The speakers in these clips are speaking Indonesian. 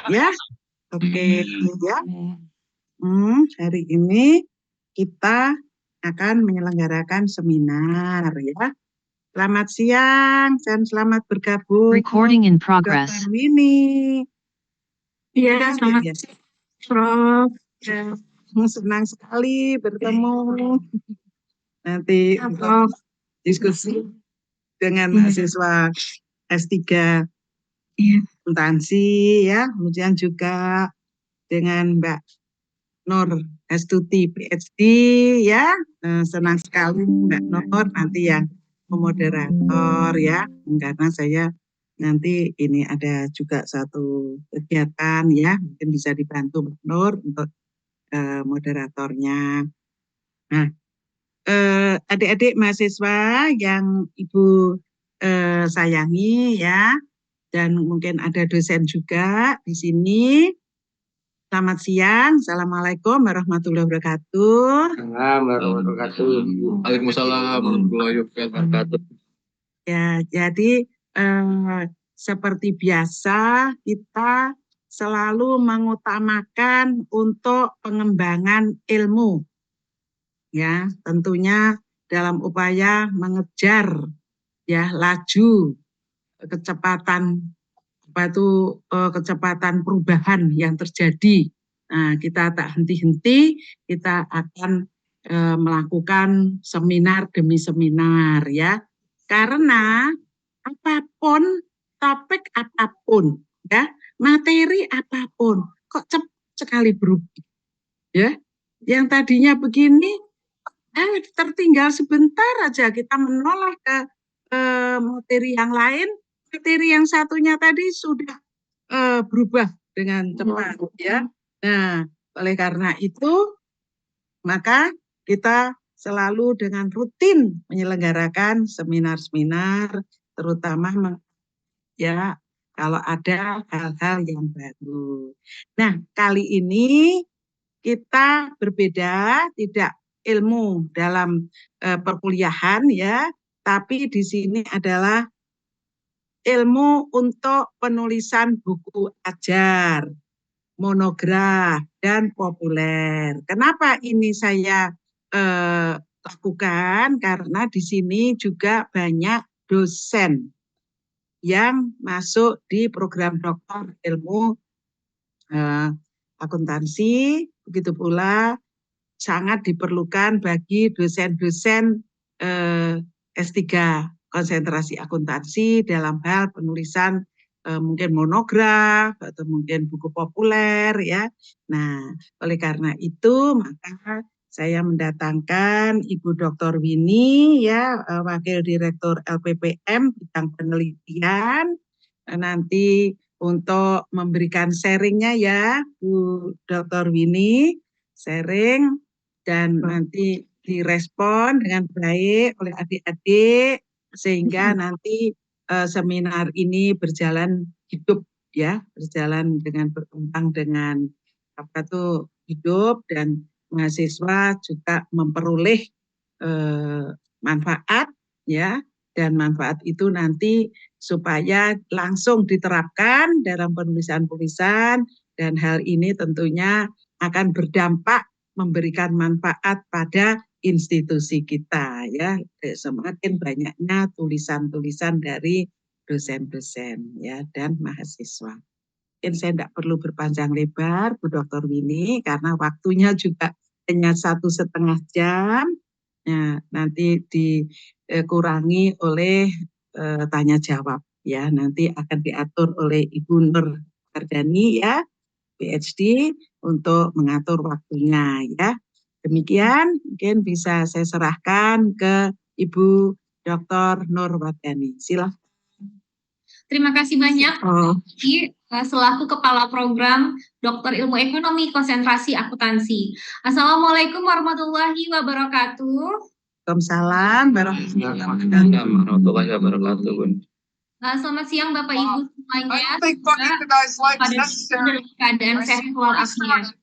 Ya, oke ya. Hari ini kita akan menyelenggarakan seminar ya. Selamat siang dan selamat bergabung. Recording in progress. Dr. Winnie. Iya, selamat Ya. siang, Prof. Ya, senang sekali bertemu. Nanti Ya, untuk Prof. diskusi dengan Iya. mahasiswa S3 Iya. akuntansi ya, kemudian juga dengan Mbak Nur Astuti PhD ya. Senang sekali Mbak Nur nanti yang memoderator ya, karena saya nanti ini ada juga satu kegiatan ya, mungkin bisa dibantu Mbak Nur untuk moderatornya. Nah, adik-adik mahasiswa yang Ibu sayangi ya, dan mungkin ada dosen juga di sini. Selamat siang, Assalamualaikum warahmatullahi wabarakatuh. Waalaikumsalam warahmatullahi wabarakatuh. Ya, jadi seperti biasa kita selalu mengutamakan untuk pengembangan ilmu. Ya, tentunya dalam upaya mengejar ya laju kecepatan kecepatan perubahan yang terjadi. Nah, kita tak henti-henti, kita akan melakukan seminar demi seminar ya. Karena apapun, topik apapun, ya, materi apapun, kok cepat sekali berubah. Ya, yang tadinya begini, tertinggal sebentar aja kita menoleh ke materi yang lain. Materi yang satunya tadi sudah berubah dengan cepat ya. Nah, oleh karena itu maka kita selalu dengan rutin menyelenggarakan seminar-seminar, terutama ya kalau ada hal-hal yang baru. Nah, kali ini kita berbeda, tidak ilmu dalam perkuliahan ya, tapi di sini adalah ilmu untuk penulisan buku ajar, monograf, dan populer. Kenapa ini saya lakukan? Karena di sini juga banyak dosen yang masuk di program doktor ilmu akuntansi, begitu pula sangat diperlukan bagi dosen-dosen S3 konsentrasi akuntansi dalam hal penulisan mungkin monograf atau mungkin buku populer ya. Nah, oleh karena itu maka saya mendatangkan Ibu Dr. Winnie ya, Wakil Direktur LPPM bidang penelitian, nanti untuk memberikan sharingnya ya, Bu Dr. Winnie, sharing dan nanti direspon dengan baik oleh adik-adik sehingga nanti seminar ini berjalan hidup ya, berjalan dengan berkembang dengan apa tuh hidup dan mahasiswa juga memperoleh manfaat ya, dan manfaat itu nanti supaya langsung diterapkan dalam penulisan-penulisan dan hal ini tentunya akan berdampak memberikan manfaat pada institusi kita ya, semakin banyaknya tulisan-tulisan dari dosen-dosen ya dan mahasiswa. Mungkin saya tidak perlu berpanjang lebar Bu Dr. Winnie karena waktunya juga hanya 1,5 jam. Nah, nanti dikurangi oleh tanya jawab ya, nanti akan diatur oleh Ibu Nur Ardani ya, PhD untuk mengatur waktunya ya. Demikian mungkin bisa saya serahkan ke Ibu Dr. Nur Ardani. Silakan. Terima kasih banyak selaku Kepala Program Doktor Ilmu Ekonomi Konsentrasi Akuntansi. Assalamualaikum warahmatullahi wabarakatuh. Waalaikumsalam warahmatullahi wabarakatuh. Selamat siang Bapak Ibu semuanya. Pada keadaan sehat walafiat.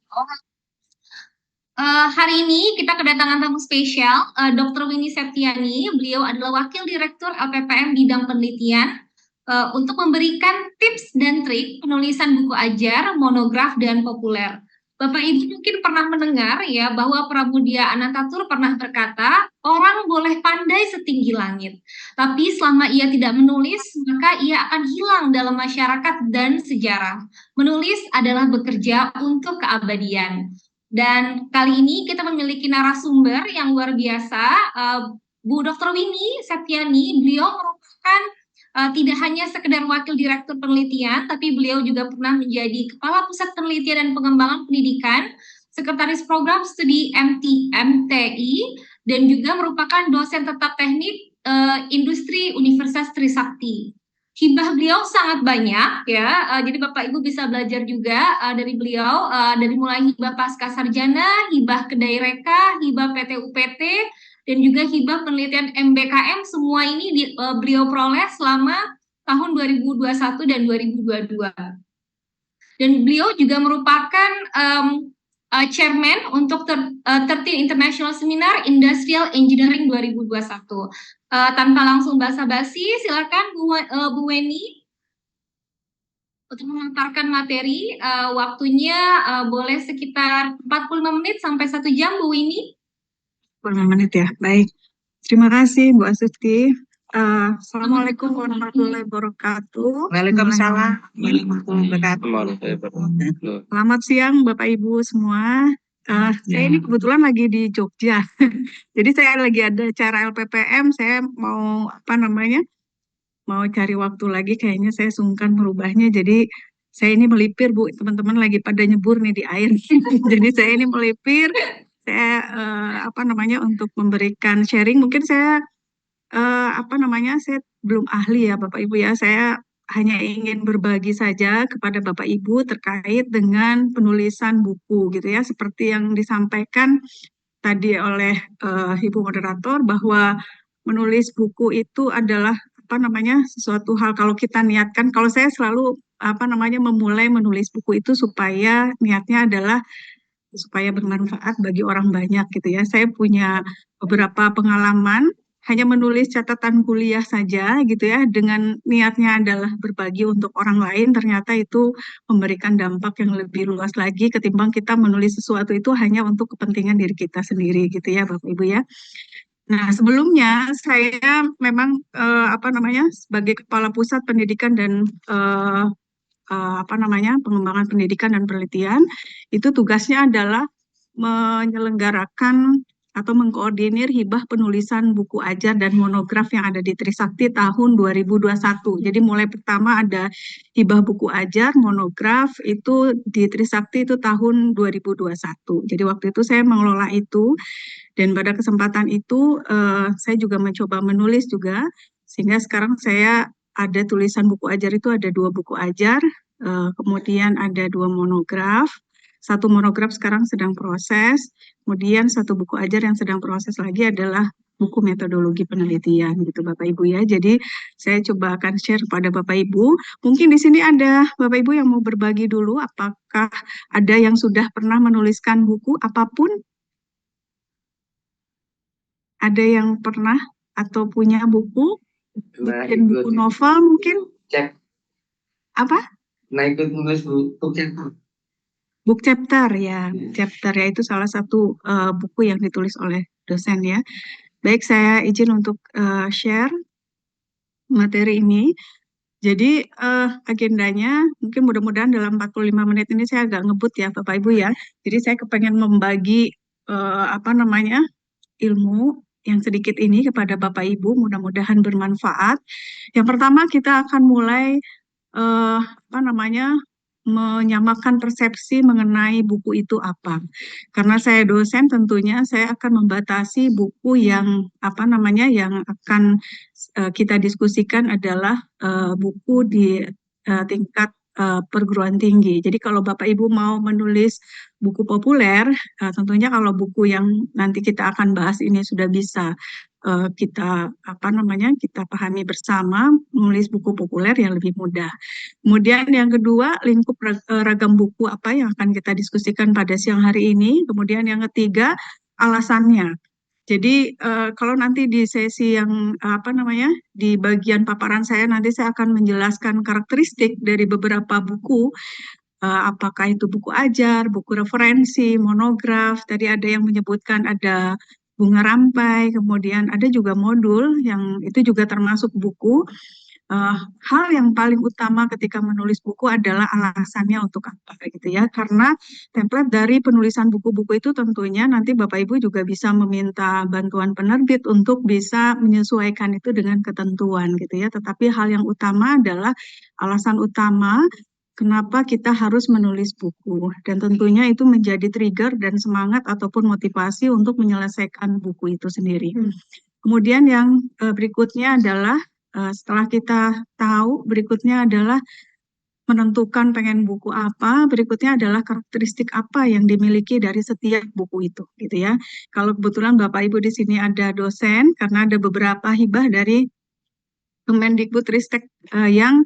Hari ini kita kedatangan tamu spesial, Dr. Winnie Septiani. Beliau adalah Wakil Direktur LPPM bidang penelitian. untuk memberikan tips dan trik penulisan buku ajar, monograf, dan populer. Bapak Ibu mungkin pernah mendengar ya bahwa Pramudia Anantatur pernah berkata, orang boleh pandai setinggi langit, tapi selama ia tidak menulis, maka ia akan hilang dalam masyarakat dan sejarah. Menulis adalah bekerja untuk keabadian. Dan kali ini kita memiliki narasumber yang luar biasa, Bu Dr. Winnie Septiani. Beliau merupakan tidak hanya sekedar wakil direktur penelitian, tapi beliau juga pernah menjadi Kepala Pusat Penelitian dan Pengembangan Pendidikan, Sekretaris Program Studi MTI, dan juga merupakan dosen tetap teknik industri Universitas Trisakti. Hibah beliau sangat banyak ya, jadi Bapak Ibu bisa belajar juga dari beliau, dari mulai hibah pasca sarjana, hibah kedai reka, hibah PT-UPT, dan juga hibah penelitian MBKM, semua ini beliau peroleh selama tahun 2021 dan 2022. Dan beliau juga merupakan chairman untuk 13 International Seminar Industrial Engineering 2021. Tanpa langsung basa-basi, silakan Bu Weni untuk memaparkan materi. Waktunya boleh sekitar 45 menit sampai 1 jam, Bu Weni. 5 menit ya, baik. Terima kasih Bu Astuti. Assalamualaikum warahmatullahi wabarakatuh. Waalaikumsalam warahmatullahi wabarakatuh. Selamat siang Bapak Ibu semua. Saya ini kebetulan lagi di Jogja. Jadi saya lagi ada acara LPPM. Saya mau mau cari waktu lagi. Kayaknya saya sungkan merubahnya. Jadi saya ini melipir Bu. Teman-teman lagi pada nyebur nih di air. Jadi saya ini melipir. Saya untuk memberikan sharing. Mungkin saya saya belum ahli ya Bapak Ibu ya. Saya hanya ingin berbagi saja kepada Bapak Ibu terkait dengan penulisan buku gitu ya. Seperti yang disampaikan tadi oleh Ibu moderator bahwa menulis buku itu adalah sesuatu hal kalau kita niatkan. Kalau saya selalu memulai menulis buku itu supaya niatnya adalah supaya bermanfaat bagi orang banyak gitu ya. Saya punya beberapa pengalaman hanya menulis catatan kuliah saja gitu ya, dengan niatnya adalah berbagi untuk orang lain, ternyata itu memberikan dampak yang lebih luas lagi ketimbang kita menulis sesuatu itu hanya untuk kepentingan diri kita sendiri gitu ya Bapak Ibu ya. Nah, sebelumnya saya memang sebagai Kepala Pusat Pendidikan dan pengembangan pendidikan dan penelitian, itu tugasnya adalah menyelenggarakan atau mengkoordinir hibah penulisan buku ajar dan monograf yang ada di Trisakti tahun 2021. Jadi mulai pertama ada hibah buku ajar, monograf itu di Trisakti itu tahun 2021. Jadi waktu itu saya mengelola itu, dan pada kesempatan itu saya juga mencoba menulis juga, sehingga sekarang saya ada tulisan buku ajar itu ada 2 buku ajar, kemudian ada 2 monograf. 1 monograf sekarang sedang proses, kemudian 1 buku ajar yang sedang proses lagi adalah buku metodologi penelitian gitu Bapak Ibu ya. Jadi saya coba akan share pada Bapak Ibu. Mungkin di sini ada Bapak Ibu yang mau berbagi dulu, apakah ada yang sudah pernah menuliskan buku apapun? Ada yang pernah atau punya buku? Bikin buku novel mungkin? Cek. Apa? Nah, ikut menulis book chapter. Book chapter ya, chapter ya itu salah satu buku yang ditulis oleh dosen ya. Baik, saya izin untuk share materi ini. Jadi agendanya mungkin mudah-mudahan dalam 45 menit ini saya agak ngebut ya Bapak Ibu ya. Jadi saya kepengen membagi ilmu yang sedikit ini kepada Bapak Ibu, mudah-mudahan bermanfaat. Yang pertama kita akan mulai menyamakan persepsi mengenai buku itu apa. Karena saya dosen, tentunya saya akan membatasi buku yang yang akan kita diskusikan adalah buku di tingkat perguruan tinggi. Jadi kalau Bapak Ibu mau menulis buku populer, tentunya kalau buku yang nanti kita akan bahas ini sudah bisa kita kita pahami bersama, menulis buku populer yang lebih mudah. Kemudian yang kedua, lingkup ragam buku apa yang akan kita diskusikan pada siang hari ini. Kemudian yang ketiga, alasannya. Jadi kalau nanti di sesi yang di bagian paparan saya nanti saya akan menjelaskan karakteristik dari beberapa buku, apakah itu buku ajar, buku referensi, monograf. Tadi ada yang menyebutkan ada bunga rampai, kemudian ada juga modul yang itu juga termasuk buku. Hal yang paling utama ketika menulis buku adalah alasannya untuk apa gitu ya. Karena template dari penulisan buku-buku itu tentunya nanti Bapak Ibu juga bisa meminta bantuan penerbit untuk bisa menyesuaikan itu dengan ketentuan gitu ya. Tetapi hal yang utama adalah alasan utama kenapa kita harus menulis buku. Dan tentunya itu menjadi trigger dan semangat ataupun motivasi untuk menyelesaikan buku itu sendiri. Kemudian yang berikutnya adalah setelah kita tahu, berikutnya adalah menentukan pengen buku apa, berikutnya adalah karakteristik apa yang dimiliki dari setiap buku itu, gitu ya. Kalau kebetulan Bapak Ibu di sini ada dosen, karena ada beberapa hibah dari Kemendikbudristek yang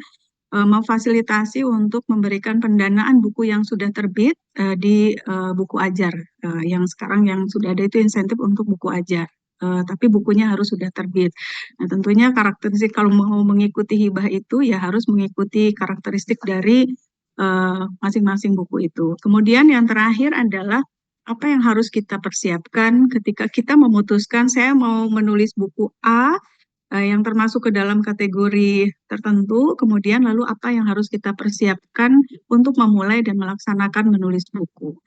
memfasilitasi untuk memberikan pendanaan buku yang sudah terbit di buku ajar, yang sekarang yang sudah ada itu insentif untuk buku ajar. Tapi bukunya harus sudah terbit. Nah, tentunya karakteristik kalau mau mengikuti hibah itu ya harus mengikuti karakteristik dari masing-masing buku itu. Kemudian yang terakhir adalah apa yang harus kita persiapkan ketika kita memutuskan saya mau menulis buku A yang termasuk ke dalam kategori tertentu, kemudian lalu apa yang harus kita persiapkan untuk memulai dan melaksanakan menulis buku.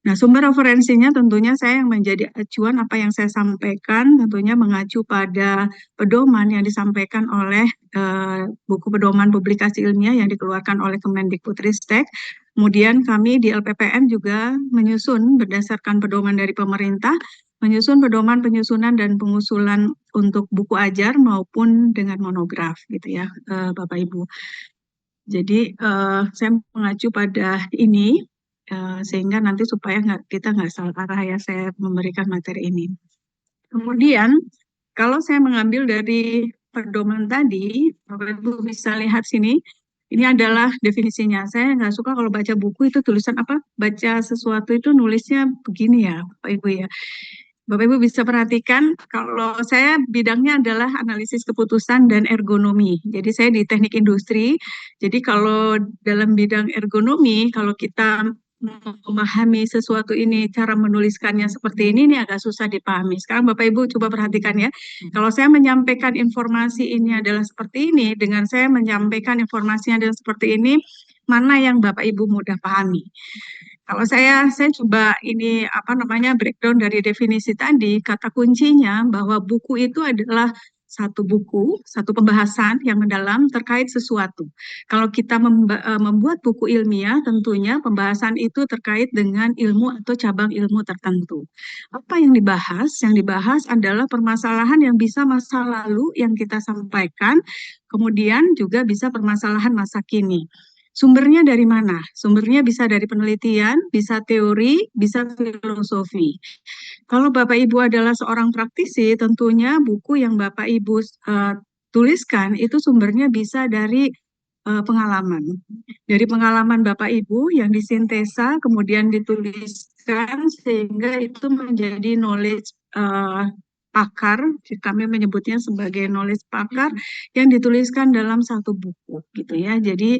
Nah, sumber referensinya tentunya saya yang menjadi acuan apa yang saya sampaikan, tentunya mengacu pada pedoman yang disampaikan oleh buku pedoman publikasi ilmiah yang dikeluarkan oleh Kemendikbudristek. Kemudian kami di LPPN juga menyusun berdasarkan pedoman dari pemerintah, menyusun pedoman penyusunan dan pengusulan untuk buku ajar maupun dengan monograf gitu ya, Bapak Ibu. Jadi saya mengacu pada ini sehingga nanti supaya kita nggak salah arah ya saya memberikan materi ini. Kemudian kalau saya mengambil dari pedoman tadi, Bapak Ibu bisa lihat sini, ini adalah definisinya. Saya nggak suka kalau baca buku itu tulisan apa, baca sesuatu itu nulisnya begini ya, Bapak Ibu ya. Bapak Ibu bisa perhatikan kalau saya bidangnya adalah analisis keputusan dan ergonomi. Jadi saya di teknik industri. Jadi kalau dalam bidang ergonomi, kalau kita memahami sesuatu ini, cara menuliskannya seperti ini agak susah dipahami. Sekarang Bapak Ibu coba perhatikan ya. Kalau saya menyampaikan informasi ini adalah seperti ini, dengan saya menyampaikan informasinya adalah seperti ini, mana yang Bapak Ibu mudah pahami? Kalau saya coba ini breakdown dari definisi tadi, kata kuncinya bahwa buku itu adalah satu buku, satu pembahasan yang mendalam terkait sesuatu. Kalau kita membuat buku ilmiah, tentunya pembahasan itu terkait dengan ilmu atau cabang ilmu tertentu. Apa yang dibahas? Yang dibahas adalah permasalahan yang bisa masa lalu yang kita sampaikan, kemudian juga bisa permasalahan masa kini. Sumbernya dari mana? Sumbernya bisa dari penelitian, bisa teori, bisa filosofi. Kalau Bapak Ibu adalah seorang praktisi, tentunya buku yang Bapak Ibu tuliskan itu sumbernya bisa dari pengalaman. Dari pengalaman Bapak Ibu yang disintesa, kemudian dituliskan sehingga itu menjadi knowledge pakar, kami menyebutnya sebagai knowledge pakar yang dituliskan dalam satu buku, gitu ya. Jadi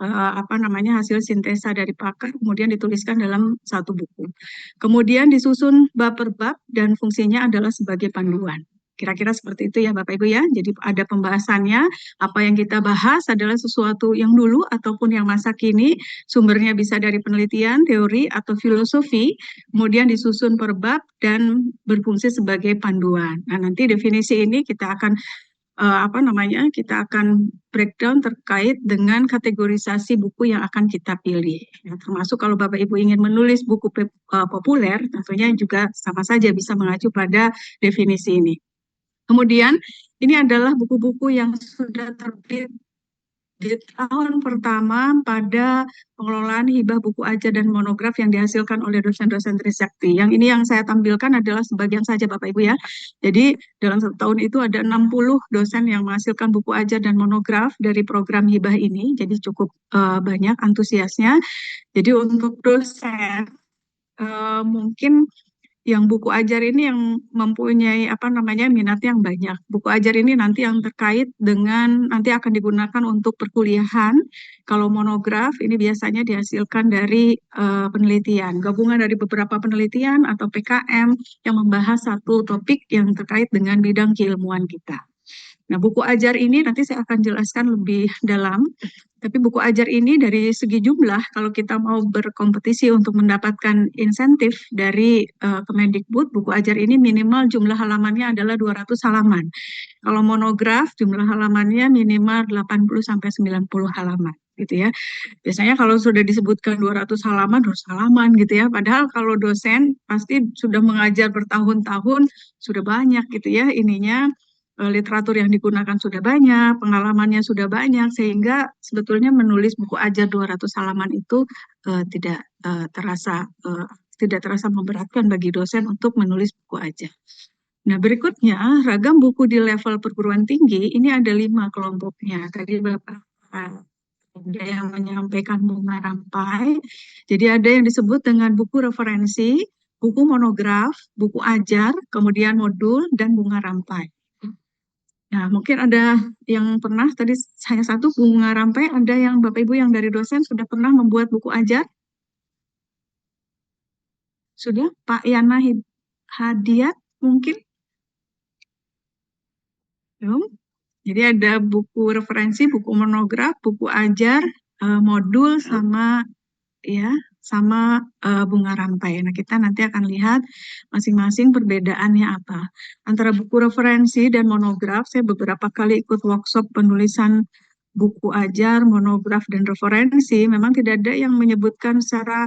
hasil sintesa dari pakar kemudian dituliskan dalam satu buku. Kemudian disusun bab per bab dan fungsinya adalah sebagai panduan. Kira-kira seperti itu ya Bapak Ibu ya. Jadi ada pembahasannya, apa yang kita bahas adalah sesuatu yang dulu ataupun yang masa kini, sumbernya bisa dari penelitian, teori atau filosofi, kemudian disusun per bab dan berfungsi sebagai panduan. Nah, nanti definisi ini kita akan kita akan breakdown terkait dengan kategorisasi buku yang akan kita pilih. Ya, termasuk kalau Bapak Ibu ingin menulis buku populer, tentunya juga sama saja bisa mengacu pada definisi ini. Kemudian, ini adalah buku-buku yang sudah terbit di tahun pertama pada pengelolaan hibah buku ajar dan monograf yang dihasilkan oleh dosen-dosen Trisakti. Yang ini yang saya tampilkan adalah sebagian saja Bapak Ibu ya. Jadi dalam satu tahun itu ada 60 dosen yang menghasilkan buku ajar dan monograf dari program hibah ini. Jadi cukup banyak antusiasnya. Jadi untuk dosen mungkin yang buku ajar ini yang mempunyai minat yang banyak. Buku ajar ini nanti yang terkait dengan nanti akan digunakan untuk perkuliahan. Kalau monograf ini biasanya dihasilkan dari penelitian, gabungan dari beberapa penelitian atau PKM yang membahas satu topik yang terkait dengan bidang keilmuan kita. Nah, buku ajar ini nanti saya akan jelaskan lebih dalam. Tapi buku ajar ini dari segi jumlah, kalau kita mau berkompetisi untuk mendapatkan insentif dari Kemendikbud, buku ajar ini minimal jumlah halamannya adalah 200 halaman. Kalau monograf, jumlah halamannya minimal 80-90 halaman, gitu ya. Biasanya kalau sudah disebutkan 200 halaman gitu ya. Padahal kalau dosen pasti sudah mengajar bertahun-tahun, sudah banyak gitu ya ininya. Literatur yang digunakan sudah banyak, pengalamannya sudah banyak, sehingga sebetulnya menulis buku ajar 200 halaman itu tidak terasa memberatkan bagi dosen untuk menulis buku ajar. Nah, berikutnya ragam buku di level perguruan tinggi ini ada 5 kelompoknya. Tadi Bapak ada yang menyampaikan bunga rampai. Jadi ada yang disebut dengan buku referensi, buku monograf, buku ajar, kemudian modul, dan bunga rampai. Nah, mungkin ada yang pernah, tadi hanya satu bunga rampai, ada yang Bapak Ibu yang dari dosen sudah pernah membuat buku ajar? Sudah? Pak Yana Hadiat mungkin? Belum? Jadi ada buku referensi, buku monograf, buku ajar, modul, sama bunga rampai. Nah, kita nanti akan lihat masing-masing perbedaannya apa. Antara buku referensi dan monograf, saya beberapa kali ikut workshop penulisan buku ajar, monograf, dan referensi. Memang tidak ada yang menyebutkan secara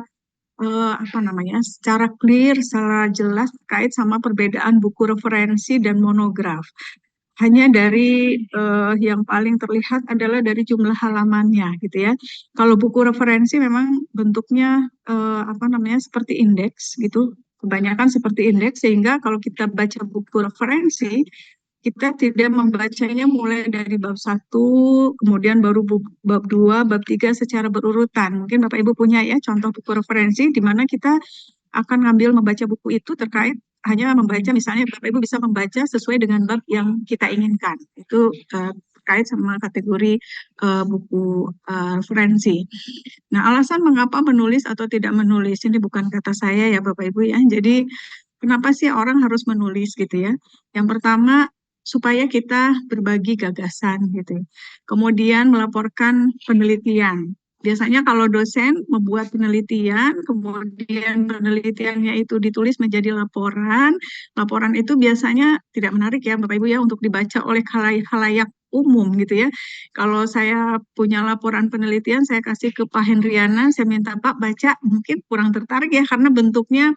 secara clear, secara jelas terkait sama perbedaan buku referensi dan monograf. Hanya dari yang paling terlihat adalah dari jumlah halamannya gitu ya. Kalau buku referensi memang bentuknya seperti indeks gitu. Kebanyakan seperti indeks, sehingga kalau kita baca buku referensi, kita tidak membacanya mulai dari bab 1, kemudian baru bab 2, bab 3 secara berurutan. Mungkin Bapak Ibu punya ya contoh buku referensi di mana kita akan ngambil membaca buku itu terkait hanya membaca, misalnya Bapak Ibu bisa membaca sesuai dengan bab yang kita inginkan. Itu terkait sama kategori buku referensi. Nah, alasan mengapa menulis atau tidak menulis, ini bukan kata saya ya Bapak Ibu ya. Jadi kenapa sih orang harus menulis gitu ya? Yang pertama, supaya kita berbagi gagasan gitu. Kemudian melaporkan penelitian. Biasanya kalau dosen membuat penelitian, kemudian penelitiannya itu ditulis menjadi laporan. Laporan itu biasanya tidak menarik ya Bapak Ibu ya untuk dibaca oleh khalayak umum gitu ya. Kalau saya punya laporan penelitian, saya kasih ke Pak Hendriana, saya minta Pak baca, mungkin kurang tertarik ya karena bentuknya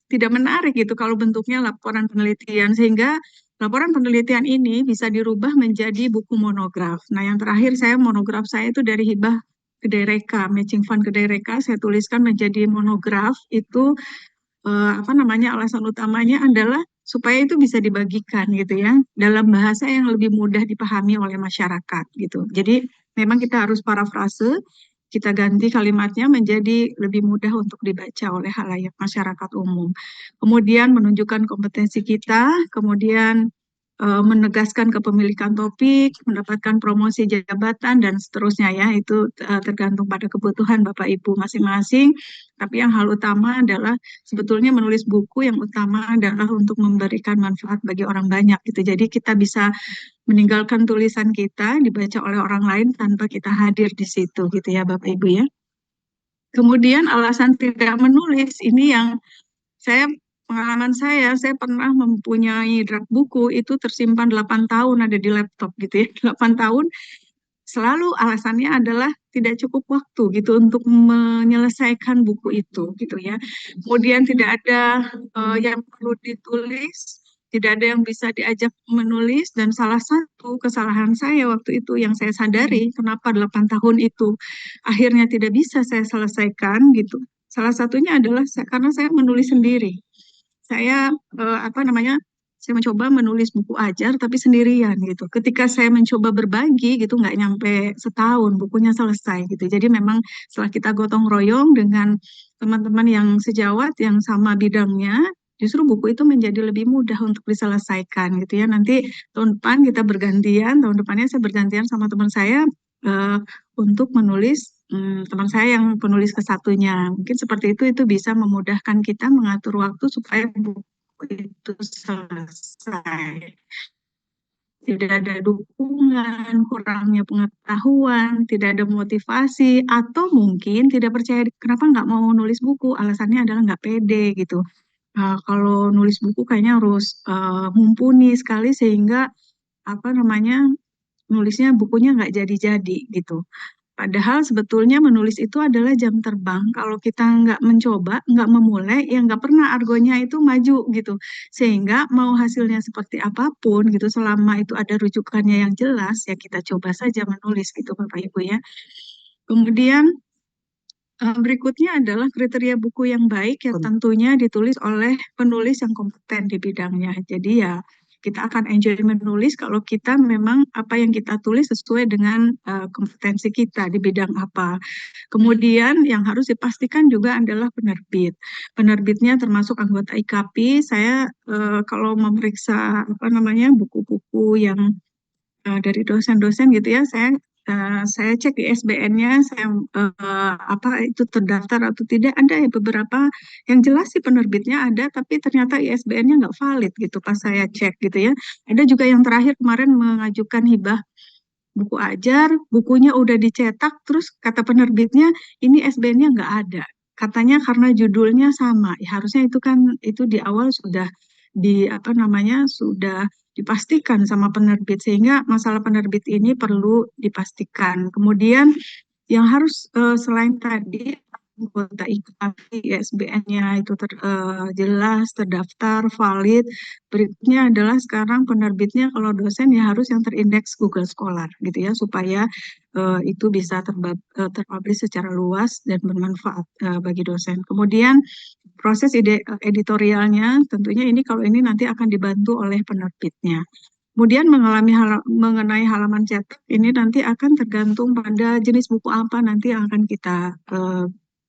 tidak menarik gitu kalau bentuknya laporan penelitian, sehingga laporan penelitian ini bisa dirubah menjadi buku monograf. Nah, yang terakhir monograf saya itu dari hibah Kedai Reka, Matching Fund Kedai Reka, saya tuliskan menjadi monograf. Itu alasan utamanya adalah supaya itu bisa dibagikan gitu ya dalam bahasa yang lebih mudah dipahami oleh masyarakat gitu. Jadi memang kita harus parafrase, kita ganti kalimatnya menjadi lebih mudah untuk dibaca oleh khalayak masyarakat umum. Kemudian menunjukkan kompetensi kita, kemudian menegaskan kepemilikan topik, mendapatkan promosi jabatan, dan seterusnya ya. Itu tergantung pada kebutuhan Bapak Ibu masing-masing. Tapi yang hal utama adalah sebetulnya menulis buku yang utama adalah untuk memberikan manfaat bagi orang banyak gitu. Jadi kita bisa meninggalkan tulisan kita dibaca oleh orang lain tanpa kita hadir di situ gitu ya Bapak Ibu ya. Kemudian alasan tidak menulis ini yang pengalaman saya pernah mempunyai draft buku itu tersimpan 8 tahun ada di laptop gitu ya. 8 tahun selalu alasannya adalah tidak cukup waktu gitu untuk menyelesaikan buku itu gitu ya. Kemudian tidak ada yang perlu ditulis, tidak ada yang bisa diajak menulis, dan salah satu kesalahan saya waktu itu yang saya sadari kenapa 8 tahun itu akhirnya tidak bisa saya selesaikan gitu. Salah satunya adalah karena saya menulis sendiri. Saya saya mencoba menulis buku ajar tapi sendirian gitu. Ketika saya mencoba berbagi gitu nggak nyampe setahun bukunya selesai gitu. Jadi memang setelah kita gotong royong dengan teman-teman yang sejawat yang sama bidangnya, justru buku itu menjadi lebih mudah untuk diselesaikan gitu ya. Nanti tahun depan kita bergantian, tahun depannya saya bergantian sama teman saya untuk menulis, teman saya yang penulis kesatunya. Mungkin seperti itu bisa memudahkan kita mengatur waktu supaya buku itu selesai. Tidak ada dukungan, kurangnya pengetahuan, tidak ada motivasi, atau mungkin tidak percaya kenapa nggak mau nulis buku, alasannya adalah nggak pede gitu. Kalau nulis buku kayaknya harus mumpuni sekali sehingga apa namanya nulisnya bukunya nggak jadi-jadi gitu. Padahal sebetulnya menulis itu adalah jam terbang. Kalau kita nggak mencoba, nggak memulai, ya nggak pernah argonya itu maju gitu. Sehingga mau hasilnya seperti apapun gitu, selama itu ada rujukannya yang jelas, ya kita coba saja menulis gitu Bapak Ibu ya. Kemudian berikutnya adalah kriteria buku yang baik yang tentunya ditulis oleh penulis yang kompeten di bidangnya. Jadi ya kita akan enjoy menulis kalau kita memang apa yang kita tulis sesuai dengan kompetensi kita di bidang apa. Kemudian yang harus dipastikan juga adalah penerbit. Penerbitnya termasuk anggota IKAPI. Saya kalau memeriksa apa namanya buku-buku yang dari dosen-dosen gitu ya, saya cek di SBN-nya, saya apa itu terdaftar atau tidak. Ada ya beberapa yang jelas sih penerbitnya ada, tapi ternyata ISBN-nya nggak valid gitu pas saya cek gitu ya. Ada juga yang terakhir kemarin mengajukan hibah buku ajar, bukunya udah dicetak, terus kata penerbitnya ini SBN-nya nggak ada. Katanya karena judulnya sama. Ya, harusnya itu kan itu di awal sudah di apa namanya sudah dipastikan sama penerbit sehingga masalah penerbit ini perlu dipastikan. Kemudian yang harus selain tadi anggota IKAPI, ISBN-nya itu jelas, terdaftar, valid. Berikutnya adalah sekarang penerbitnya kalau dosen ya harus yang terindeks Google Scholar gitu ya supaya itu bisa terpublish secara luas dan bermanfaat bagi dosen. Kemudian proses editorialnya tentunya ini kalau ini nanti akan dibantu oleh penerbitnya. Kemudian mengenai halaman cetak ini nanti akan tergantung pada jenis buku apa nanti yang akan kita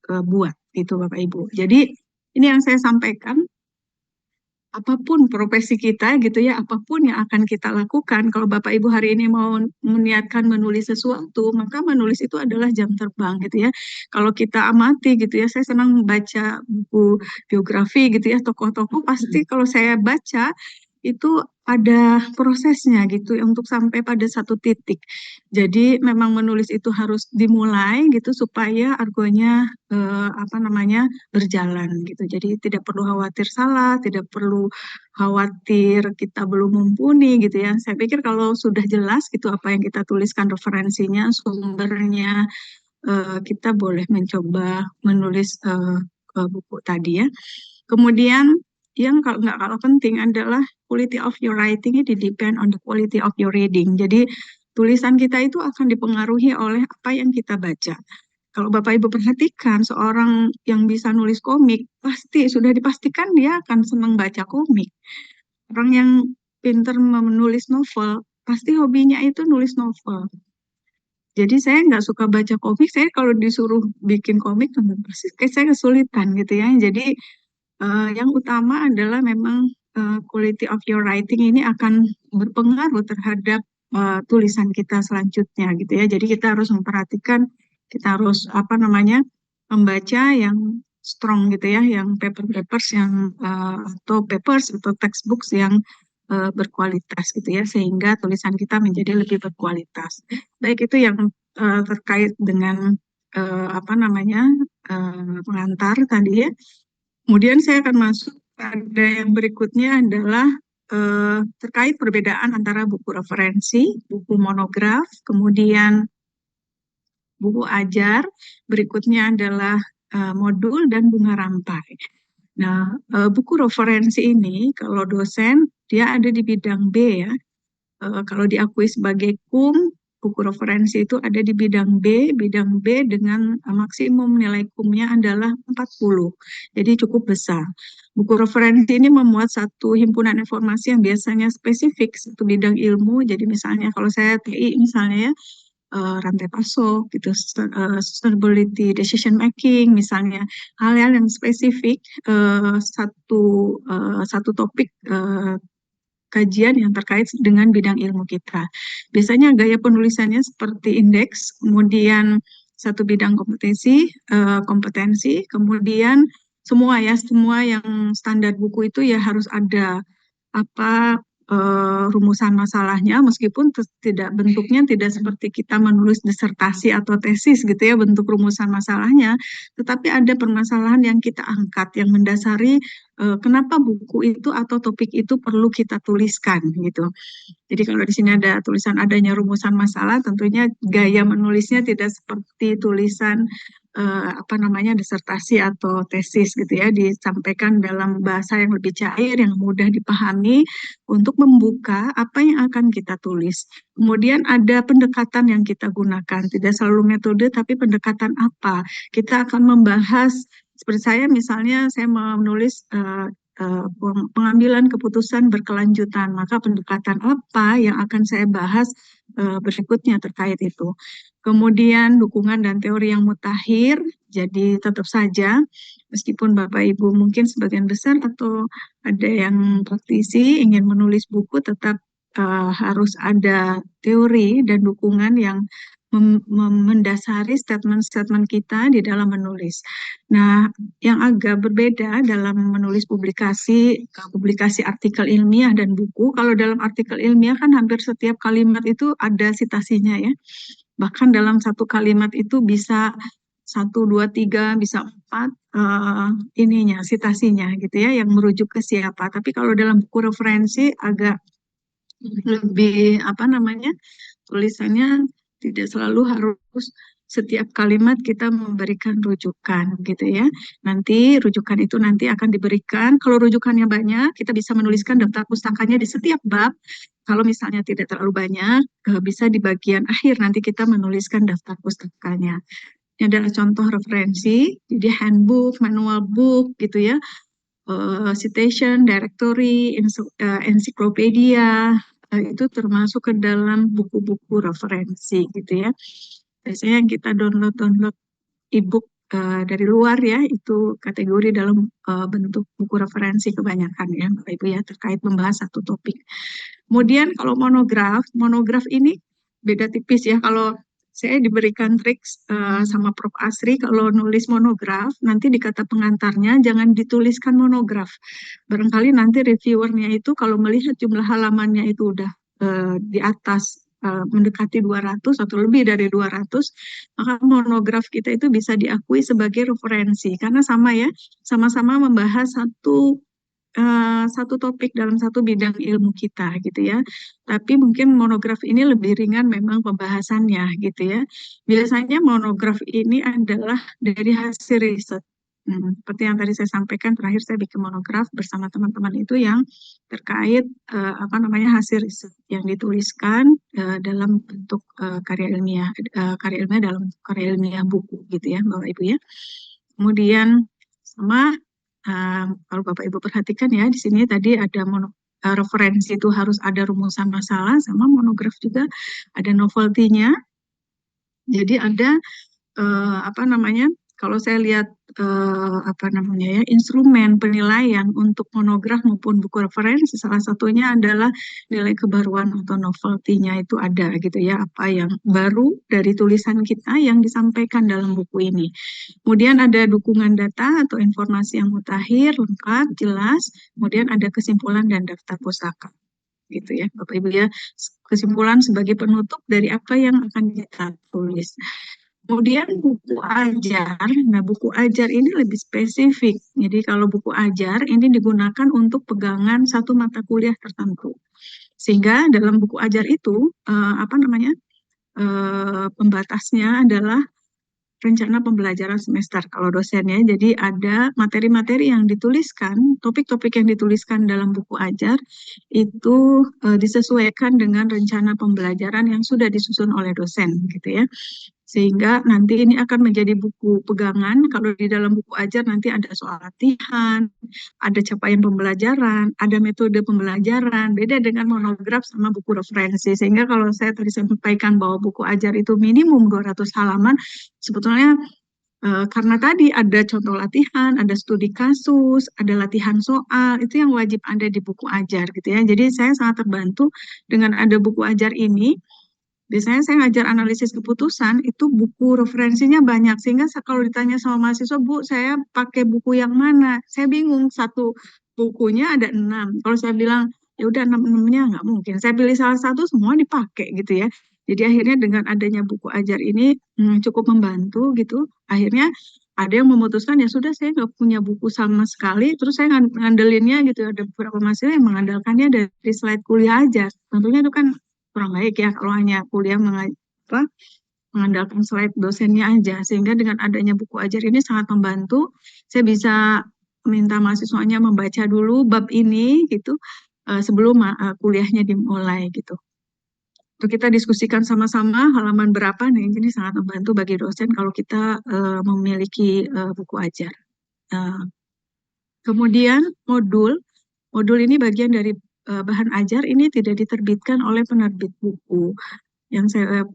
buat gitu Bapak Ibu. Jadi ini yang saya sampaikan, apapun profesi kita gitu ya, apapun yang akan kita lakukan, kalau Bapak Ibu hari ini mau meniatkan menulis sesuatu, maka menulis itu adalah jam terbang gitu ya. Kalau kita amati gitu ya, saya senang baca buku biografi gitu ya, tokoh-tokoh pasti kalau saya baca itu ada prosesnya gitu untuk sampai pada satu titik. Jadi memang menulis itu harus dimulai gitu supaya argonya apa namanya berjalan gitu. Jadi tidak perlu khawatir salah, tidak perlu khawatir kita belum mumpuni gitu ya. Saya pikir kalau sudah jelas gitu apa yang kita tuliskan referensinya, sumbernya, kita boleh mencoba menulis buku tadi ya. Kemudian yang nggak kalah penting adalah quality of your writing itu depend on the quality of your reading. Jadi tulisan kita itu akan dipengaruhi oleh apa yang kita baca. Kalau Bapak Ibu perhatikan seorang yang bisa nulis komik, pasti sudah dipastikan dia akan senang baca komik. Orang yang pinter menulis novel, pasti hobinya itu nulis novel. Jadi saya nggak suka baca komik, saya kalau disuruh bikin komik, kayak saya kesulitan gitu ya. Jadi yang utama adalah memang quality of your writing ini akan berpengaruh terhadap tulisan kita selanjutnya gitu ya. Jadi kita harus memperhatikan, kita harus apa namanya membaca yang strong gitu ya, yang papers yang atau papers atau textbooks yang berkualitas gitu ya, sehingga tulisan kita menjadi lebih berkualitas. Baik itu yang terkait dengan apa namanya pengantar tadi ya. Kemudian saya akan masuk pada yang berikutnya adalah terkait perbedaan antara buku referensi, buku monograf, kemudian buku ajar, berikutnya adalah modul dan bunga rampai. Nah, buku referensi ini kalau dosen dia ada di bidang B ya. Kalau diakui sebagai KUM, buku referensi itu ada di bidang B dengan maksimum nilai KUM-nya adalah 40. Jadi cukup besar. Buku referensi ini memuat satu himpunan informasi yang biasanya spesifik satu bidang ilmu. Jadi misalnya kalau saya TI misalnya ya, rantai pasok gitu, sustainability decision making misalnya, hal-hal yang spesifik, satu topik kajian yang terkait dengan bidang ilmu kita. Biasanya gaya penulisannya seperti indeks, kemudian satu bidang kompetensi, kemudian semua yang standar buku itu ya harus ada apa rumusan masalahnya, meskipun bentuknya tidak seperti kita menulis disertasi atau tesis gitu ya, bentuk rumusan masalahnya, tetapi ada permasalahan yang kita angkat yang mendasari kenapa buku itu atau topik itu perlu kita tuliskan gitu. Jadi kalau di sini ada tulisan adanya rumusan masalah, tentunya gaya menulisnya tidak seperti tulisan disertasi atau tesis gitu ya, disampaikan dalam bahasa yang lebih cair, yang mudah dipahami untuk membuka apa yang akan kita tulis. Kemudian ada pendekatan yang kita gunakan, tidak selalu metode tapi pendekatan apa. Kita akan membahas, seperti saya misalnya saya menulis pengambilan keputusan berkelanjutan, maka pendekatan apa yang akan saya bahas berikutnya terkait itu. Kemudian dukungan dan teori yang mutakhir, jadi tetap saja meskipun Bapak Ibu mungkin sebagian besar atau ada yang praktisi ingin menulis buku, tetap harus ada teori dan dukungan yang mendasari statement-statement kita di dalam menulis. Nah, yang agak berbeda dalam menulis publikasi artikel ilmiah dan buku, kalau dalam artikel ilmiah kan hampir setiap kalimat itu ada citasinya ya. Bahkan dalam satu kalimat itu bisa 1, 2, 3, bisa 4 citasinya gitu ya, yang merujuk ke siapa. Tapi kalau dalam buku referensi agak lebih tulisannya tidak selalu harus setiap kalimat kita memberikan rujukan gitu ya. Nanti rujukan itu nanti akan diberikan. Kalau rujukannya banyak, kita bisa menuliskan daftar pustakanya di setiap bab. Kalau misalnya tidak terlalu banyak, bisa di bagian akhir nanti kita menuliskan daftar pustakanya. Ini adalah contoh referensi, jadi handbook, manual book gitu ya, citation, directory, ensiklopedia, itu termasuk ke dalam buku-buku referensi gitu ya. Biasanya yang kita download e-book dari luar ya, itu kategori dalam bentuk buku referensi kebanyakan ya Bapak Ibu ya, terkait membahas satu topik. Kemudian kalau monograf ini beda tipis ya. Kalau saya diberikan trik sama Prof. Asri, kalau nulis monograf, nanti di kata pengantarnya jangan dituliskan monograf. Barangkali nanti reviewernya itu kalau melihat jumlah halamannya itu udah di atas mendekati 200 atau lebih dari 200, maka monograf kita itu bisa diakui sebagai referensi. Karena sama-sama membahas satu topik dalam satu bidang ilmu kita gitu ya. Tapi mungkin monograf ini lebih ringan memang pembahasannya gitu ya. Biasanya monograf ini adalah dari hasil riset. Seperti yang tadi saya sampaikan, terakhir saya bikin monograf bersama teman-teman itu yang terkait hasil riset yang dituliskan dalam bentuk karya ilmiah dalam karya ilmiah buku gitu ya Bapak Ibu ya. Kemudian sama kalau Bapak Ibu perhatikan ya, di sini tadi ada referensi itu harus ada rumusan masalah, sama monograf juga ada novelty-nya. Jadi ada kalau saya lihat instrumen penilaian untuk monograf maupun buku referensi, salah satunya adalah nilai kebaruan atau novelty-nya itu ada gitu ya, apa yang baru dari tulisan kita yang disampaikan dalam buku ini. Kemudian ada dukungan data atau informasi yang mutakhir, lengkap, jelas. Kemudian ada kesimpulan dan daftar pustaka gitu ya Bapak Ibu ya, kesimpulan sebagai penutup dari apa yang akan kita tulis. Kemudian buku ajar, buku ajar ini lebih spesifik. Jadi kalau buku ajar ini digunakan untuk pegangan satu mata kuliah tertentu. Sehingga dalam buku ajar itu, pembatasnya adalah rencana pembelajaran semester kalau dosennya. Jadi ada materi-materi yang dituliskan, topik-topik yang dituliskan dalam buku ajar itu disesuaikan dengan rencana pembelajaran yang sudah disusun oleh dosen gitu ya. Sehingga nanti ini akan menjadi buku pegangan. Kalau di dalam buku ajar nanti ada soal latihan, ada capaian pembelajaran, ada metode pembelajaran, beda dengan monograf sama buku referensi. Sehingga kalau saya tadi sampaikan bahwa buku ajar itu minimum 200 halaman, sebetulnya karena tadi ada contoh latihan, ada studi kasus, ada latihan soal, itu yang wajib ada di buku ajar gitu ya. Jadi saya sangat terbantu dengan ada buku ajar ini. Biasanya saya ngajar analisis keputusan, itu buku referensinya banyak. Sehingga kalau ditanya sama mahasiswa, Bu, saya pakai buku yang mana? Saya bingung, satu bukunya ada 6. Kalau saya bilang, ya udah 6-6-nya nggak mungkin. Saya pilih salah satu, semua dipakai gitu ya. Jadi akhirnya dengan adanya buku ajar ini cukup membantu gitu. Akhirnya ada yang memutuskan, ya sudah saya nggak punya buku sama sekali, terus saya ngandelinnya gitu. Ada beberapa mahasiswa yang mengandalkannya dari slide kuliah aja. Tentunya itu kan kurang baik ya kalau hanya kuliah mengandalkan slide dosennya aja. Sehingga dengan adanya buku ajar ini sangat membantu. Saya bisa minta mahasiswanya membaca dulu bab ini gitu sebelum kuliahnya dimulai gitu. Untuk kita diskusikan sama-sama halaman berapa, nah ini sangat membantu bagi dosen kalau kita memiliki buku ajar. Kemudian modul ini bagian dari bahan ajar, ini tidak diterbitkan oleh penerbit buku. Yang saya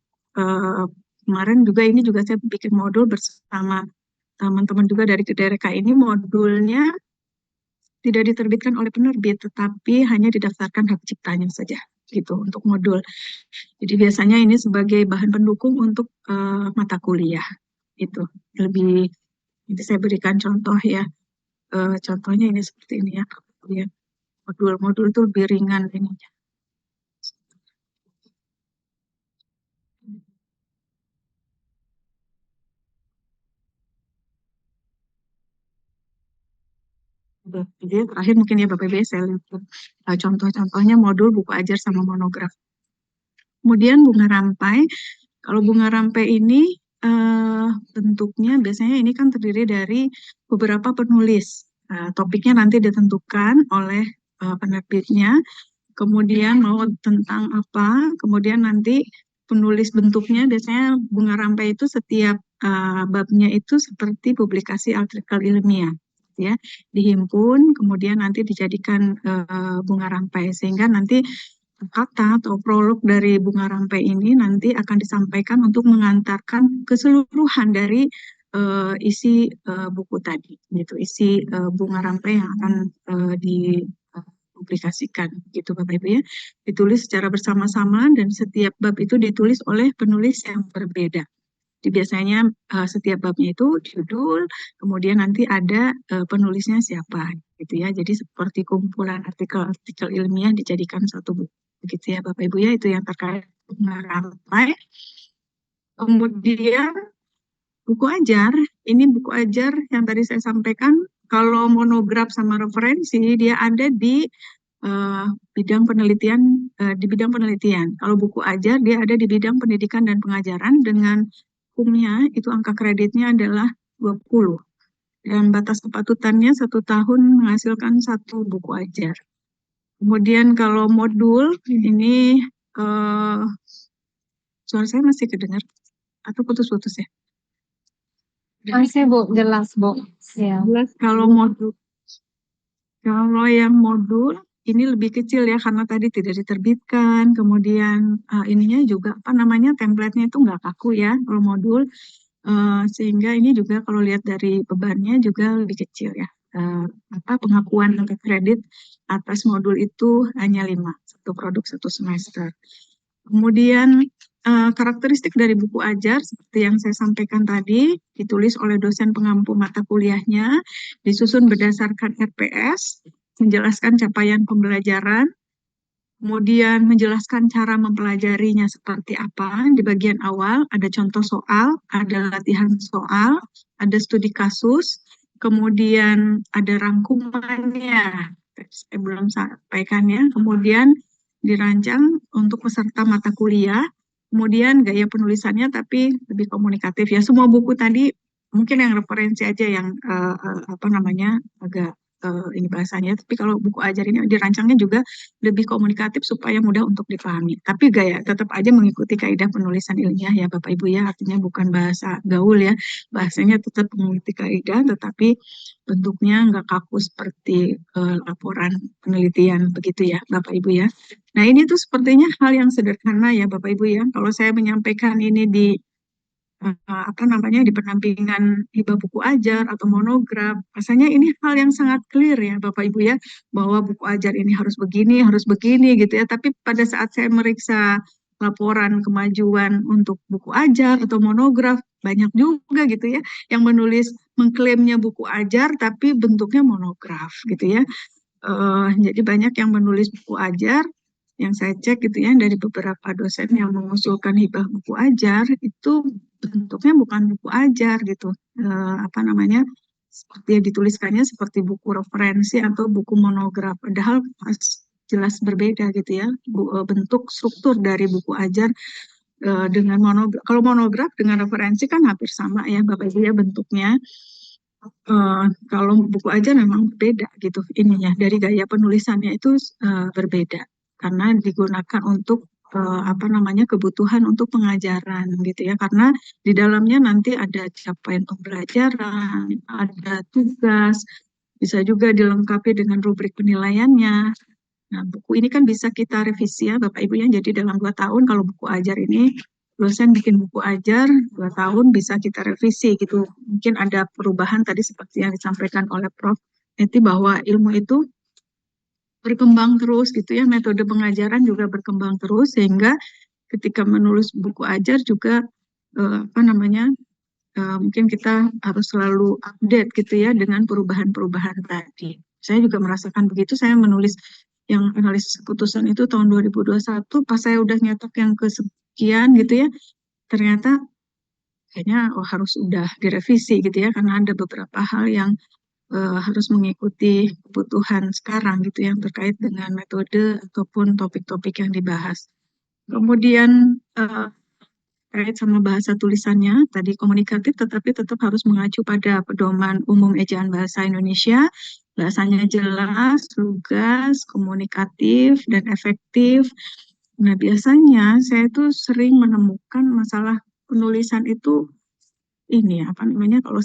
kemarin juga ini juga saya bikin modul bersama teman-teman juga dari KDRK ini, modulnya tidak diterbitkan oleh penerbit, tetapi hanya didaftarkan hak ciptanya saja gitu untuk modul. Jadi biasanya ini sebagai bahan pendukung untuk mata kuliah itu. Lebih, ini saya berikan contoh ya. Contohnya ini seperti ini ya. Modul-modul itu lebih ringan ininya. Jadi terakhir mungkin ya Bapak Ibu saya lihat contoh-contohnya modul buku ajar sama monograf. Kemudian bunga rampai. Kalau bunga rampai ini bentuknya biasanya ini kan terdiri dari beberapa penulis. Topiknya nanti ditentukan oleh penerbitnya. Kemudian mau tentang apa, kemudian nanti penulis bentuknya biasanya bunga rampai itu setiap babnya itu seperti publikasi artikel ilmiah ya, dihimpun kemudian nanti dijadikan bunga rampai, sehingga nanti kata atau prolog dari bunga rampai ini nanti akan disampaikan untuk mengantarkan keseluruhan dari isi buku tadi gitu, isi bunga rampai yang akan dipublikasikan gitu Bapak Ibu ya, ditulis secara bersama-sama dan setiap bab itu ditulis oleh penulis yang berbeda. Jadi biasanya setiap babnya itu judul, kemudian nanti ada penulisnya siapa gitu ya. Jadi seperti kumpulan artikel-artikel ilmiah dijadikan satu buku begitu ya Bapak Ibu ya, itu yang terkait bunga rampai. Kemudian buku ajar, ini buku ajar yang tadi saya sampaikan, kalau monograf sama referensi dia ada di bidang penelitian, di bidang penelitian. Kalau buku ajar dia ada di bidang pendidikan dan pengajaran, dengan hukumnya itu angka kreditnya adalah 20 dan batas kepatutannya 1 tahun menghasilkan 1 buku ajar. Kemudian kalau modul ini suara saya masih kedengar atau putus-putus ya? Masih Bu, jelas Bu. Ya. Kalau yang modul ini lebih kecil ya karena tadi tidak diterbitkan, kemudian ininya juga apa namanya template-nya itu nggak kaku ya kalau modul, sehingga ini juga kalau lihat dari bebannya juga lebih kecil ya. Pengakuan angka kredit atas modul itu hanya 5, 1 produk 1 semester. Kemudian karakteristik dari buku ajar seperti yang saya sampaikan tadi, ditulis oleh dosen pengampu mata kuliahnya, disusun berdasarkan RPS, menjelaskan capaian pembelajaran, kemudian menjelaskan cara mempelajarinya seperti apa. Di bagian awal ada contoh soal, ada latihan soal, ada studi kasus, kemudian ada rangkumannya, saya belum sampaikan ya, kemudian dirancang untuk peserta mata kuliah, kemudian gaya penulisannya tapi lebih komunikatif ya. Semua buku tadi mungkin yang referensi aja yang agak ini bahasanya. Tapi kalau buku ajar ini dirancangnya juga lebih komunikatif supaya mudah untuk dipahami. Tapi gaya tetap aja mengikuti kaidah penulisan ilmiah ya Bapak Ibu ya, artinya bukan bahasa gaul ya, bahasanya tetap mengikuti kaidah, tetapi bentuknya nggak kaku seperti laporan penelitian begitu ya Bapak Ibu ya. Nah ini tuh sepertinya hal yang sederhana ya Bapak Ibu ya. Kalau saya menyampaikan ini di di pendampingan hibah buku ajar atau monograf, rasanya ini hal yang sangat clear ya Bapak Ibu ya, bahwa buku ajar ini harus begini gitu ya. Tapi pada saat saya meriksa laporan kemajuan untuk buku ajar atau monograf, banyak juga gitu ya yang mengklaimnya buku ajar tapi bentuknya monograf gitu ya. Jadi banyak yang menulis buku ajar, yang saya cek gitu ya dari beberapa dosen yang mengusulkan hibah buku ajar itu bentuknya bukan buku ajar gitu. Seperti yang dituliskannya seperti buku referensi atau buku monograf, padahal jelas berbeda gitu ya bentuk struktur dari buku ajar dengan monograf. Kalau monograf dengan referensi kan hampir sama ya Bapak Ibu ya bentuknya. Kalau buku ajar memang beda gitu ininya, dari gaya penulisannya itu berbeda karena digunakan untuk kebutuhan untuk pengajaran gitu ya, karena di dalamnya nanti ada capaian pembelajaran, ada tugas, bisa juga dilengkapi dengan rubrik penilaiannya. Nah, buku ini kan bisa kita revisi ya Bapak Ibu ya, jadi dalam 2 tahun kalau buku ajar ini dosen bikin buku ajar 2 tahun bisa kita revisi gitu. Mungkin ada perubahan tadi seperti yang disampaikan oleh Prof. Neti bahwa ilmu itu berkembang terus gitu ya, metode pengajaran juga berkembang terus sehingga ketika menulis buku ajar juga mungkin kita harus selalu update gitu ya dengan perubahan-perubahan tadi. Saya juga merasakan begitu, saya menulis yang analisis keputusan itu tahun 2021, pas saya udah nyetok yang kesekian gitu ya, ternyata kayaknya harus udah direvisi gitu ya, karena ada beberapa hal yang harus mengikuti kebutuhan sekarang gitu yang terkait dengan metode ataupun topik-topik yang dibahas. Kemudian terkait sama bahasa tulisannya, tadi komunikatif tetapi tetap harus mengacu pada pedoman umum ejaan bahasa Indonesia, bahasanya jelas, lugas, komunikatif, dan efektif. Nah, biasanya saya tuh sering menemukan masalah penulisan itu kalau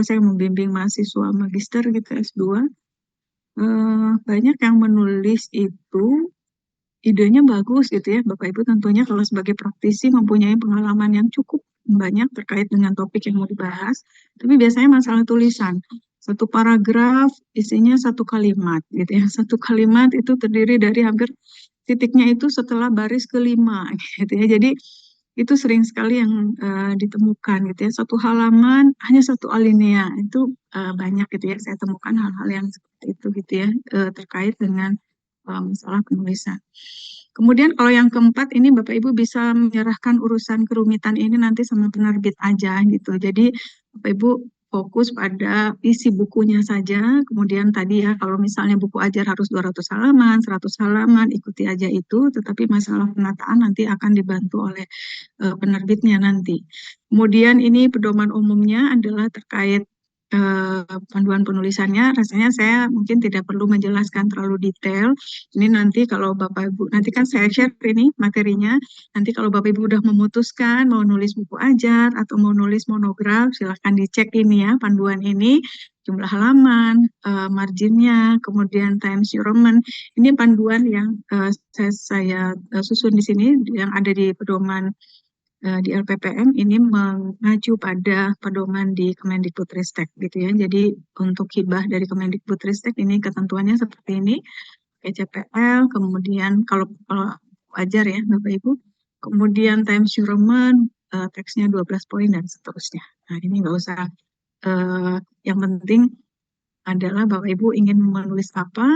saya membimbing mahasiswa magister gitu S2, banyak yang menulis itu idenya bagus gitu ya Bapak Ibu, tentunya kalau sebagai praktisi mempunyai pengalaman yang cukup banyak terkait dengan topik yang mau dibahas, tapi biasanya masalah tulisan. Satu paragraf isinya 1 kalimat gitu ya. 1 kalimat itu terdiri dari hampir titiknya itu setelah baris kelima gitu ya. Jadi itu sering sekali yang ditemukan gitu ya. 1 halaman hanya 1 alinea itu banyak gitu ya. Saya temukan hal-hal yang seperti itu gitu ya terkait dengan masalah penulisan. Kemudian kalau yang keempat ini Bapak Ibu bisa menyerahkan urusan kerumitan ini nanti sama penerbit aja gitu. Jadi Bapak Ibu fokus pada isi bukunya saja. Kemudian tadi ya kalau misalnya buku ajar harus 200 halaman, 100 halaman, ikuti aja itu. Tetapi masalah penataan nanti akan dibantu oleh penerbitnya nanti. Kemudian ini pedoman umumnya adalah terkait panduan penulisannya, rasanya saya mungkin tidak perlu menjelaskan terlalu detail. Ini nanti kalau Bapak Ibu, nanti kan saya share ini materinya, nanti kalau Bapak Ibu udah memutuskan mau nulis buku ajar atau mau nulis monograf, silahkan dicek ini ya, panduan ini, jumlah halaman, marginnya, kemudian Times New Roman. Ini panduan yang saya susun di sini, yang ada di pedoman di LPPM ini mengacu pada pedoman di Kemendikbudristek gitu ya. Jadi untuk hibah dari Kemendikbudristek ini ketentuannya seperti ini, CPL, kemudian kalau ajar ya Bapak Ibu, kemudian Times New Roman, teksnya 12 poin dan seterusnya. Nah ini nggak usah, yang penting adalah Bapak Ibu ingin menulis apa,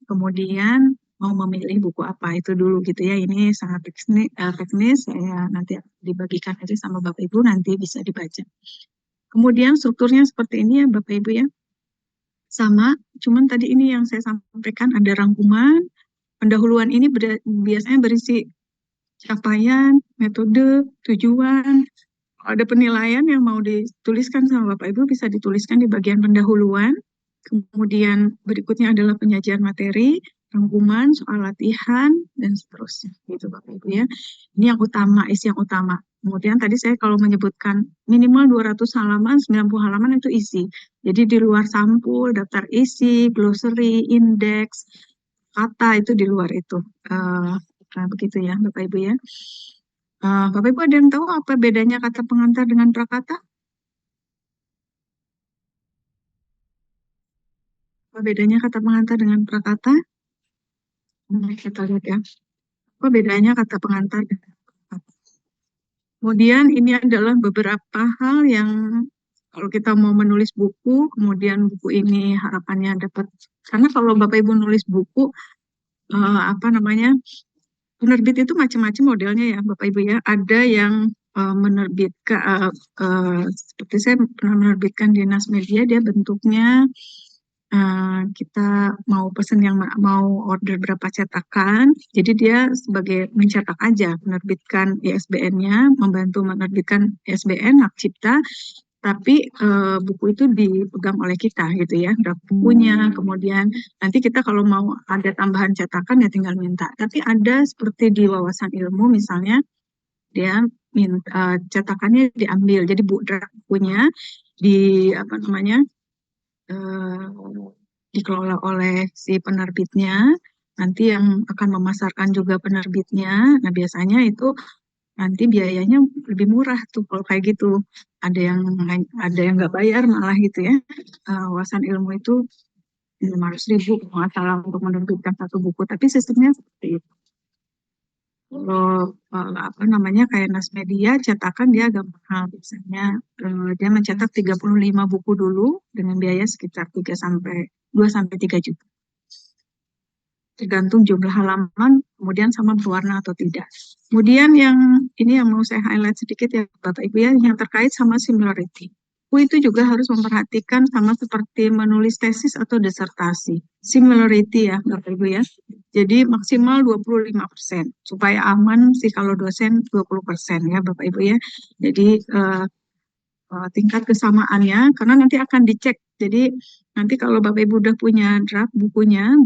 kemudian mau memilih buku apa itu dulu gitu ya. Ini sangat teknis, saya nanti dibagikan aja sama Bapak Ibu, nanti bisa dibaca. Kemudian strukturnya seperti ini ya Bapak Ibu ya. Sama, cuman tadi ini yang saya sampaikan ada rangkuman. Pendahuluan ini biasanya berisi capaian, metode, tujuan. Kalau ada penilaian yang mau dituliskan sama Bapak Ibu bisa dituliskan di bagian pendahuluan. kemudian berikutnya adalah penyajian materi, rangkuman, soal latihan, dan seterusnya. Gitu Bapak Ibu ya. Ini yang utama, isi yang utama. Kemudian tadi saya kalau menyebutkan minimal 200 halaman, 90 halaman itu isi. Jadi di luar sampul, daftar isi, glossary, indeks, kata itu di luar itu. Nah, begitu ya Bapak Ibu ya. Bapak Ibu ada yang tahu apa bedanya kata pengantar dengan prakata? Apa bedanya kata pengantar dengan prakata? Mari kita lihat ya. Apa bedanya kata pengantar dengan prakata? Kemudian ini adalah beberapa hal yang kalau kita mau menulis buku, kemudian buku ini harapannya dapat, karena kalau Bapak Ibu nulis buku, apa namanya, penerbit itu macam-macam modelnya ya Bapak Ibu ya. Ada yang menerbitkan, seperti saya pernah menerbitkan di Nas Media, dia bentuknya kita mau pesen yang mau order berapa cetakan, jadi dia sebagai mencetak aja, menerbitkan ISBN-nya, membantu menerbitkan ISBN hak cipta, tapi buku itu dipegang oleh kita gitu ya, draft bukunya. Kemudian nanti kita kalau mau ada tambahan cetakan ya tinggal minta. Tapi ada seperti di Wawasan Ilmu misalnya, dia minta cetakannya diambil, jadi draft bukunya di apa namanya, dikelola oleh si penerbitnya, nanti yang akan memasarkan juga penerbitnya. Nah, biasanya itu nanti biayanya lebih murah tuh kalau kayak gitu. Ada yang nggak bayar malah gitu ya. Wawasan Ilmu itu 500.000 kalau nggak salah untuk menerbitkan satu buku, tapi sistemnya seperti itu. Kalau apa namanya kayak Nas Media cetakan dia agak mahal biasanya. Dia mencetak 35 buku dulu dengan biaya sekitar 2 sampai 3 juta. Tergantung jumlah halaman, kemudian sama berwarna atau tidak. Kemudian ini yang mau saya highlight sedikit ya Bapak Ibu ya, yang terkait sama similarity. Buku itu juga harus memperhatikan sama seperti menulis tesis atau disertasi. Similarity ya Bapak Ibu ya. Jadi maksimal 25%, supaya aman sih kalau dosen 20% ya Bapak Ibu ya. Jadi tingkat kesamaannya, karena nanti akan dicek. Jadi nanti kalau Bapak Ibu udah punya draft bukunya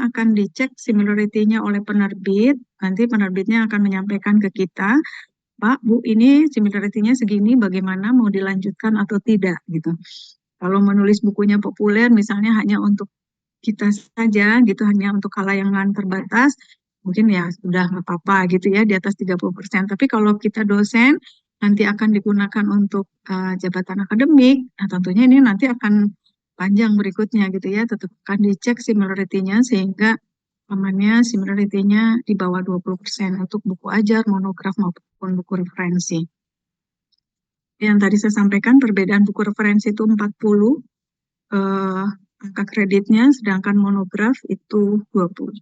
akan dicek similarity-nya oleh penerbit. Nanti penerbitnya akan menyampaikan ke kita, Pak, Bu, ini similarity-nya segini, bagaimana mau dilanjutkan atau tidak gitu. Kalau menulis bukunya populer, misalnya hanya untuk kita saja gitu, hanya untuk kalayangan terbatas, mungkin ya sudah nggak apa-apa gitu ya, di atas 30%. Tapi kalau kita dosen, nanti akan digunakan untuk jabatan akademik, nah tentunya ini nanti akan panjang berikutnya gitu ya, tetap akan dicek similarity-nya sehingga amannya similarity-nya di bawah 20% untuk buku ajar, monograf maupun buku referensi. Yang tadi saya sampaikan perbedaan buku referensi itu 40 angka kreditnya, sedangkan monograf itu 20.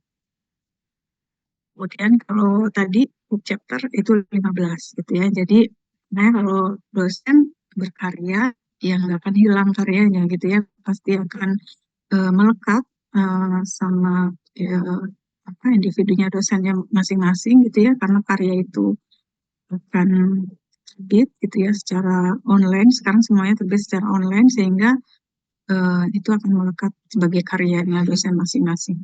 Kemudian kalau tadi book chapter itu 15 gitu ya. Jadi kalau dosen berkarya yang nggak akan hilang karyanya gitu ya, pasti akan melekat sama individunya dosennya masing-masing gitu ya, karena karya itu akan terbit gitu ya secara online. Sekarang semuanya terbit secara online sehingga itu akan melekat sebagai karyanya dosen masing-masing.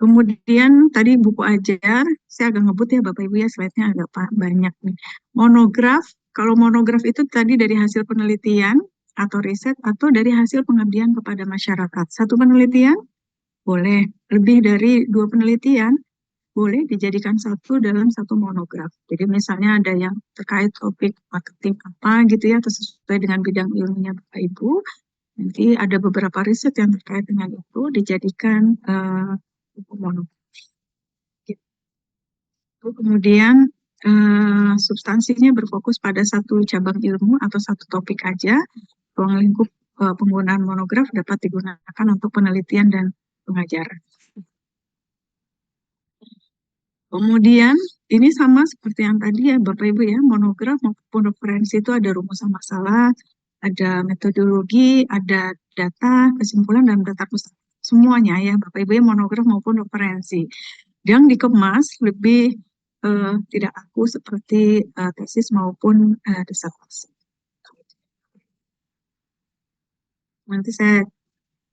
Kemudian tadi buku ajar, saya agak ngebut ya Bapak Ibu ya, slide-nya agak banyak nih. Monograf, kalau monograf itu tadi dari hasil penelitian atau riset atau dari hasil pengabdian kepada masyarakat. Satu penelitian boleh, lebih dari 2 penelitian boleh dijadikan satu dalam satu monograf. Jadi misalnya ada yang terkait topik marketing apa gitu ya, atau sesuai dengan bidang ilmunya Bapak Ibu. Nanti ada beberapa riset yang terkait dengan itu dijadikan buku monograf. Kemudian substansinya berfokus pada satu cabang ilmu atau satu topik aja. Ruang lingkup penggunaan monograf dapat digunakan untuk penelitian dan pengajaran. Kemudian ini sama seperti yang tadi ya Bapak Ibu ya, monograf maupun referensi itu ada rumusan masalah, ada metodologi, ada data, kesimpulan, dan data pusat. Semuanya ya Bapak Ibu ya, monograf maupun referensi. Yang dikemas lebih tidak aku seperti tesis maupun disertasi. Nanti saya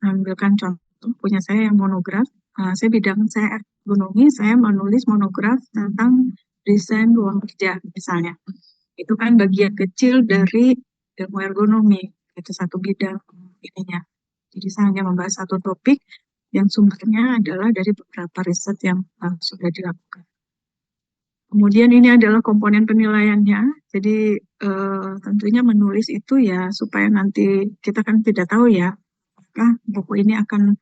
ambilkan contoh punya saya yang monograf. Saya bidang saya ergonomi, saya menulis monograf tentang desain ruang kerja misalnya. Itu kan bagian kecil dari ilmu ergonomi, itu satu bidang ininya. Jadi saya hanya membahas satu topik yang sumbernya adalah dari beberapa riset yang sudah dilakukan. Kemudian ini adalah komponen penilaiannya. Jadi tentunya menulis itu ya supaya nanti kita kan tidak tahu ya apakah buku ini akan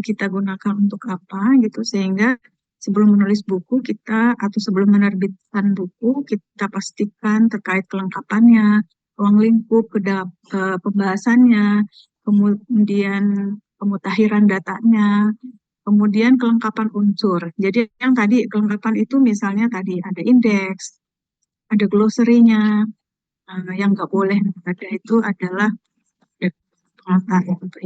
kita gunakan untuk apa gitu, sehingga sebelum menulis buku kita atau sebelum menerbitkan buku kita pastikan terkait kelengkapannya, ruang lingkup, pembahasannya, kemudian pemutakhiran datanya, kemudian kelengkapan unsur. Jadi yang tadi kelengkapan itu misalnya tadi ada indeks, ada glosarinya. Yang nggak boleh ada itu adalah pengantar untuk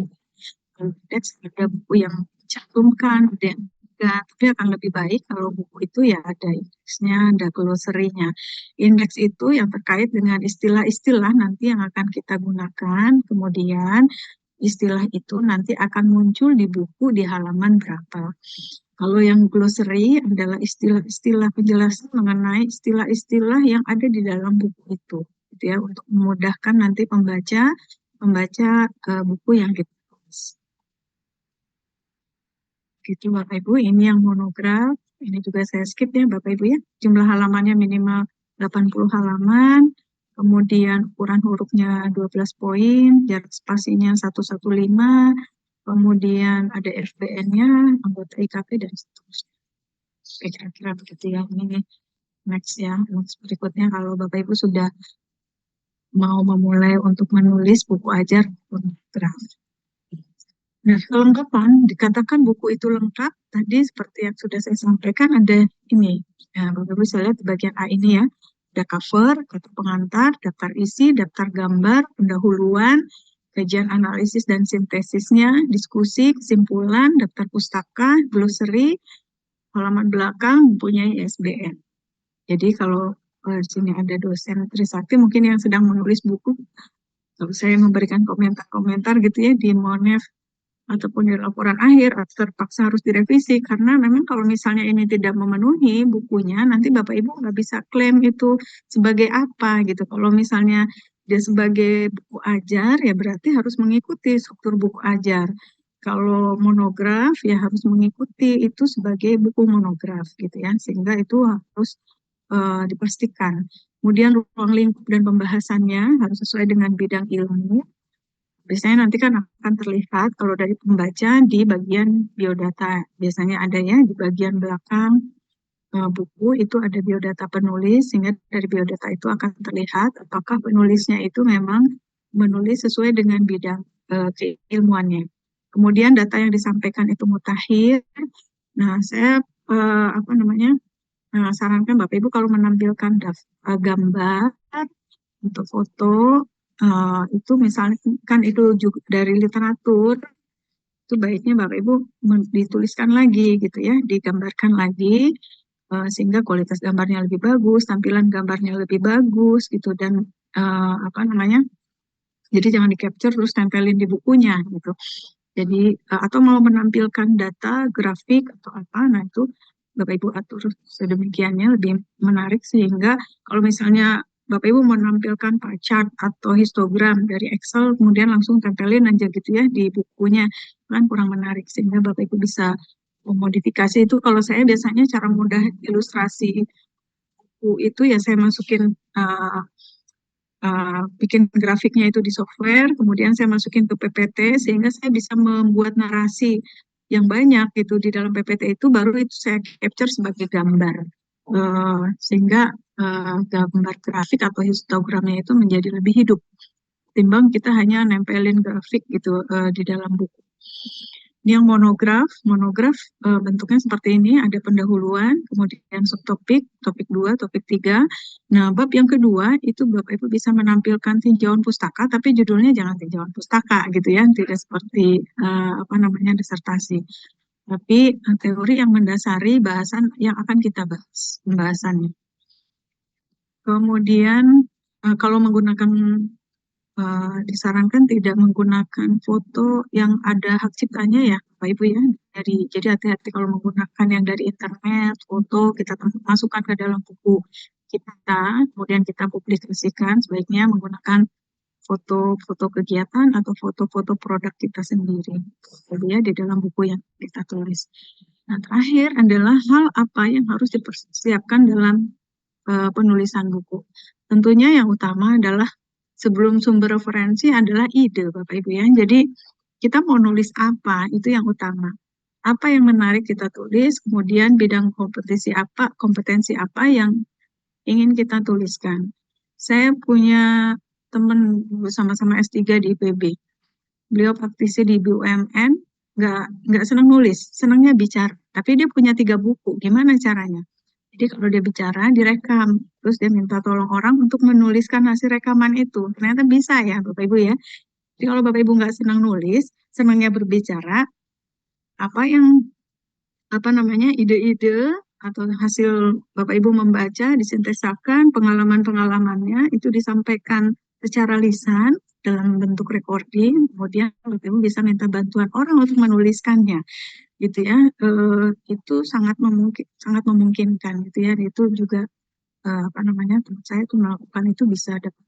indeks, ada buku yang cantumkan, ada yang enggak, tapi akan lebih baik kalau buku itu ya ada indeksnya, ada glosarinya. Indeks itu yang terkait dengan istilah-istilah nanti yang akan kita gunakan, kemudian istilah itu nanti akan muncul di buku di halaman berapa. Kalau yang glossary adalah istilah-istilah penjelasan mengenai istilah-istilah yang ada di dalam buku itu, gitu ya, untuk memudahkan nanti membaca buku yang kita tulis. Gitu Bapak Ibu, ini yang monograf, ini juga saya skip ya Bapak Ibu ya. Jumlah halamannya minimal 80 halaman, kemudian ukuran hurufnya 12 poin, jarak spasinya 115, kemudian ada FBN-nya, anggota IKP dan seterusnya. Oke, kira-kira begitu ya. Ini next ya, next berikutnya kalau Bapak Ibu sudah mau memulai untuk menulis buku ajar monograf. Nah, kelengkapan, dikatakan buku itu lengkap, tadi seperti yang sudah saya sampaikan ada ini. Ya, Bapak Ibu bisa lihat di bagian A ini ya. Ada cover, kata pengantar, daftar isi, daftar gambar, pendahuluan, kajian analisis dan sintesisnya, diskusi, kesimpulan, daftar pustaka, glossary, halaman belakang mempunyai ISBN. Jadi kalau di sini ada dosen Trisakti mungkin yang sedang menulis buku, kalau saya memberikan komentar-komentar gitu ya di Monef ataupun di laporan akhir terpaksa harus direvisi karena memang kalau misalnya ini tidak memenuhi bukunya nanti Bapak Ibu nggak bisa klaim itu sebagai apa gitu. Kalau misalnya dia sebagai buku ajar ya berarti harus mengikuti struktur buku ajar. Kalau monograf ya harus mengikuti itu sebagai buku monograf gitu ya, sehingga itu harus dipastikan. Kemudian ruang lingkup dan pembahasannya harus sesuai dengan bidang ilmu. Biasanya nanti kan akan terlihat kalau dari pembaca di bagian biodata. Biasanya ada ya di bagian belakang buku itu ada biodata penulis, sehingga dari biodata itu akan terlihat apakah penulisnya itu memang menulis sesuai dengan bidang keilmuannya. Kemudian data yang disampaikan itu mutakhir. Nah, saya sarankan Bapak Ibu kalau menampilkan gambar untuk foto itu misalnya kan itu juga dari literatur itu baiknya Bapak Ibu dituliskan lagi gitu ya, digambarkan lagi sehingga kualitas gambarnya lebih bagus, tampilan gambarnya lebih bagus gitu dan jadi jangan di capture terus tempelin di bukunya gitu. Jadi atau mau menampilkan data grafik atau apa, nah itu Bapak Ibu atur sedemikiannya lebih menarik sehingga kalau misalnya Bapak Ibu menampilkan pie chart atau histogram dari Excel kemudian langsung tempelin aja gitu ya di bukunya kan kurang menarik sehingga Bapak Ibu bisa memodifikasi itu. Kalau saya biasanya cara mudah ilustrasi buku itu ya saya masukin bikin grafiknya itu di software, kemudian saya masukin ke PPT sehingga saya bisa membuat narasi yang banyak gitu di dalam PPT itu baru itu saya capture sebagai gambar sehingga gambar grafik atau histogramnya itu menjadi lebih hidup timbang kita hanya nempelin grafik gitu di dalam buku. Ini yang monograf bentuknya seperti ini, ada pendahuluan, kemudian subtopik, topik 2, topik 3. Nah, bab yang kedua itu Bapak Ibu bisa menampilkan tinjauan pustaka, tapi judulnya jangan tinjauan pustaka gitu ya, tidak seperti disertasi. Tapi teori yang mendasari bahasan yang akan kita bahas, pembahasannya. Kemudian kalau menggunakan disarankan tidak menggunakan foto yang ada hak ciptanya ya, Bapak Ibu ya. Jadi hati-hati kalau menggunakan yang dari internet, foto kita masukkan ke dalam buku kita, kemudian kita publikasikan, sebaiknya menggunakan foto-foto kegiatan atau foto-foto produk kita sendiri, jadi ya di dalam buku yang kita tulis. Nah, terakhir adalah hal apa yang harus dipersiapkan dalam penulisan buku. Tentunya yang utama adalah sebelum sumber referensi adalah ide, Bapak Ibu ya. Jadi kita mau nulis apa, itu yang utama. Apa yang menarik kita tulis, kemudian bidang kompetensi apa yang ingin kita tuliskan. Saya punya teman sama-sama S3 di IPB. Beliau praktisi di BUMN, nggak senang nulis, senangnya bicara. Tapi dia punya 3 buku, gimana caranya? Jadi kalau dia bicara, direkam. Terus dia minta tolong orang untuk menuliskan hasil rekaman itu. Ternyata bisa ya, Bapak Ibu ya. Jadi kalau Bapak Ibu nggak senang nulis, senangnya berbicara, ide-ide atau hasil Bapak Ibu membaca, disintesakan, pengalaman-pengalamannya itu disampaikan secara lisan dalam bentuk recording, kemudian Bapak Ibu bisa minta bantuan orang untuk menuliskannya, gitu ya. Itu sangat memungkinkan, gitu ya. Itu juga teman saya itu melakukan itu bisa dapat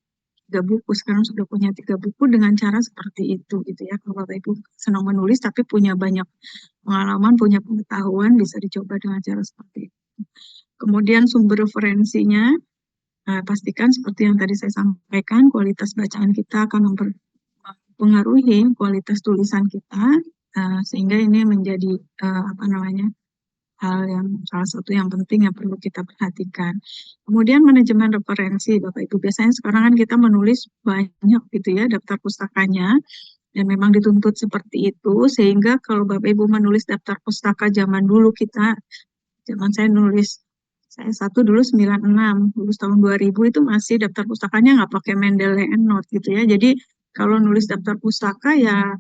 3 buku, sekarang sudah punya 3 buku dengan cara seperti itu, gitu ya. Kalau Bapak Ibu senang menulis tapi punya banyak pengalaman, punya pengetahuan, bisa dicoba dengan cara seperti itu. Kemudian sumber referensinya, pastikan seperti yang tadi saya sampaikan, kualitas bacaan kita akan mempengaruhi kualitas tulisan kita, sehingga ini menjadi hal yang salah satu yang penting yang perlu kita perhatikan. Kemudian manajemen referensi, Bapak Ibu, biasanya sekarang kan kita menulis banyak gitu ya daftar pustakanya, dan memang dituntut seperti itu, sehingga kalau Bapak Ibu menulis daftar pustaka zaman dulu zaman saya satu dulu 96, lulus tahun 2000 itu masih daftar pustakanya nggak pakai Mendeley Endnote gitu ya. Jadi kalau nulis daftar pustaka ya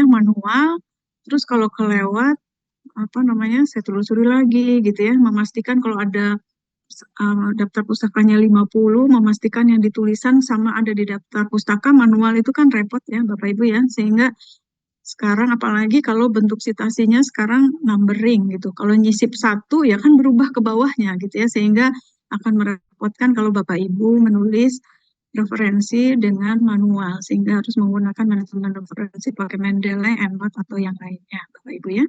manual, terus kalau kelewat saya telusuri lagi gitu ya, memastikan kalau ada daftar pustakanya 50, memastikan yang ditulisan sama ada di daftar pustaka. Manual itu kan repot ya Bapak Ibu ya, sehingga sekarang apalagi kalau bentuk citasinya sekarang numbering gitu. Kalau nyisip 1 ya kan berubah ke bawahnya gitu ya, sehingga akan merepotkan kalau Bapak Ibu menulis referensi dengan manual, sehingga harus menggunakan manajemen referensi pakai Mendeley, Endnote atau yang lainnya Bapak Ibu ya.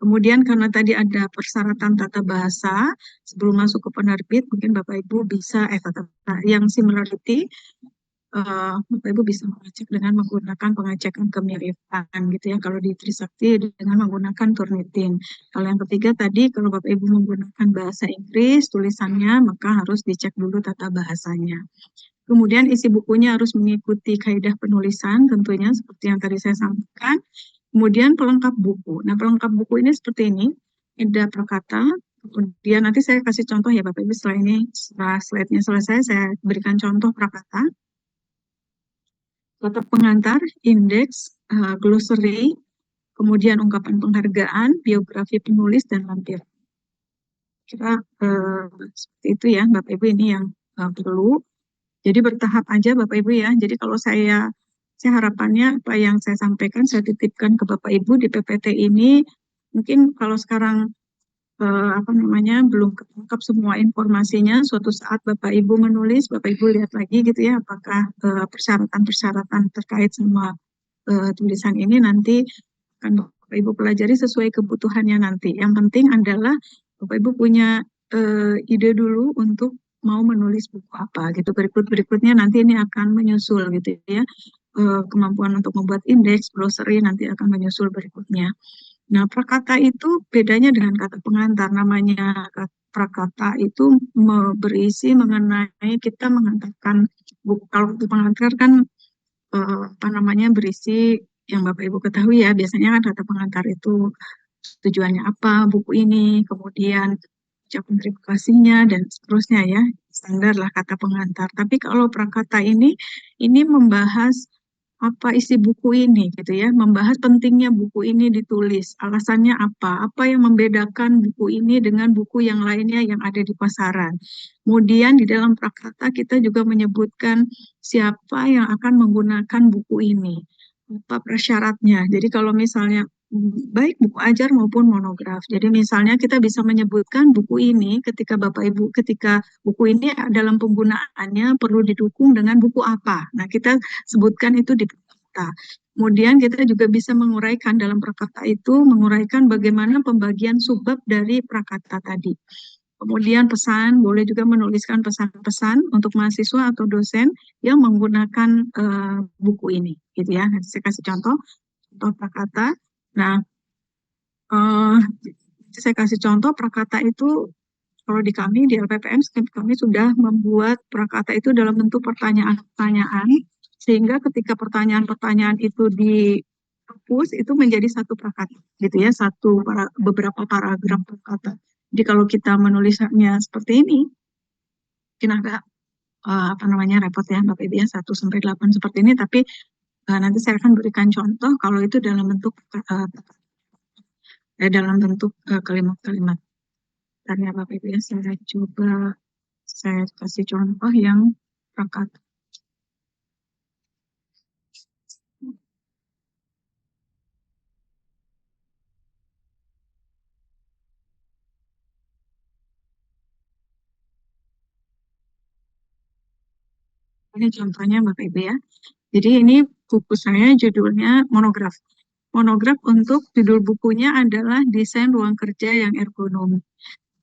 Kemudian karena tadi ada persyaratan tata bahasa sebelum masuk ke penerbit, mungkin Bapak Ibu bisa yang similarity, Bapak Ibu bisa mengecek dengan menggunakan pengecekan kemiripan gitu ya. Kalau di Trisakti dengan menggunakan Turnitin. Kalau yang ketiga tadi, kalau Bapak Ibu menggunakan bahasa Inggris tulisannya, maka harus dicek dulu tata bahasanya. Kemudian isi bukunya harus mengikuti kaidah penulisan tentunya seperti yang tadi saya sampaikan. Kemudian pelengkap buku. Nah, pelengkap buku ini seperti ini. Ada prakata. Kemudian nanti saya kasih contoh ya Bapak Ibu, setelah slide-nya selesai saya berikan contoh prakata. Kata pengantar, indeks, glossary, kemudian ungkapan penghargaan, biografi penulis, dan lampir. Kira seperti itu ya Bapak Ibu, ini yang perlu. Jadi bertahap aja Bapak Ibu ya. Jadi kalau saya harapannya apa yang saya sampaikan saya titipkan ke Bapak Ibu di PPT ini. Mungkin kalau sekarang belum lengkap semua informasinya, suatu saat Bapak Ibu menulis, Bapak Ibu lihat lagi gitu ya, apakah persyaratan-persyaratan terkait sama tulisan ini nanti akan Bapak Ibu pelajari sesuai kebutuhannya nanti. Yang penting adalah Bapak Ibu punya ide dulu untuk mau menulis buku apa gitu. Berikutnya nanti ini akan menyusul gitu ya. Kemampuan untuk membuat indeks, glossary nanti akan menyusul berikutnya. Nah, prakata itu bedanya dengan kata pengantar. Namanya prakata itu berisi mengenai kita menghantarkan buku. Kalau buku pengantar kan berisi yang Bapak Ibu ketahui ya, biasanya kan kata pengantar itu tujuannya apa buku ini, kemudian ucapan terima kasihnya dan seterusnya ya, standar lah kata pengantar. Tapi kalau prakata ini membahas apa isi buku ini gitu ya, membahas pentingnya buku ini ditulis, alasannya apa yang membedakan buku ini dengan buku yang lainnya yang ada di pasaran. Kemudian di dalam prakata kita juga menyebutkan siapa yang akan menggunakan buku ini, apa persyaratnya. Jadi kalau misalnya baik buku ajar maupun monograf. Jadi misalnya kita bisa menyebutkan buku ini ketika Bapak Ibu, ketika buku ini dalam penggunaannya perlu didukung dengan buku apa. Nah, kita sebutkan itu di prakata. Kemudian kita juga bisa menguraikan dalam prakata itu, menguraikan bagaimana pembagian subbab dari prakata tadi. Kemudian pesan, boleh juga menuliskan pesan-pesan untuk mahasiswa atau dosen yang menggunakan buku ini, gitu ya. Nanti saya kasih contoh prakata. Nah, saya kasih contoh prakata itu kalau di kami di LPPM kami sudah membuat prakata itu dalam bentuk pertanyaan-pertanyaan sehingga ketika pertanyaan-pertanyaan itu dihapus itu menjadi satu prakata gitu ya, beberapa paragraf prakata. Jadi kalau kita menulisnya seperti ini mungkin agak repot ya Bapak Ibu ya, 1 sampai 8 seperti ini, tapi nanti saya akan berikan contoh kalau itu dalam bentuk kalimat-kalimat. Karena Bapak Ibu ya, saya kasih contoh yang prakata. Ini contohnya Bapak Ibu ya. Jadi ini buku saya judulnya monograf. Monograf untuk judul bukunya adalah Desain Ruang Kerja yang Ergonomi.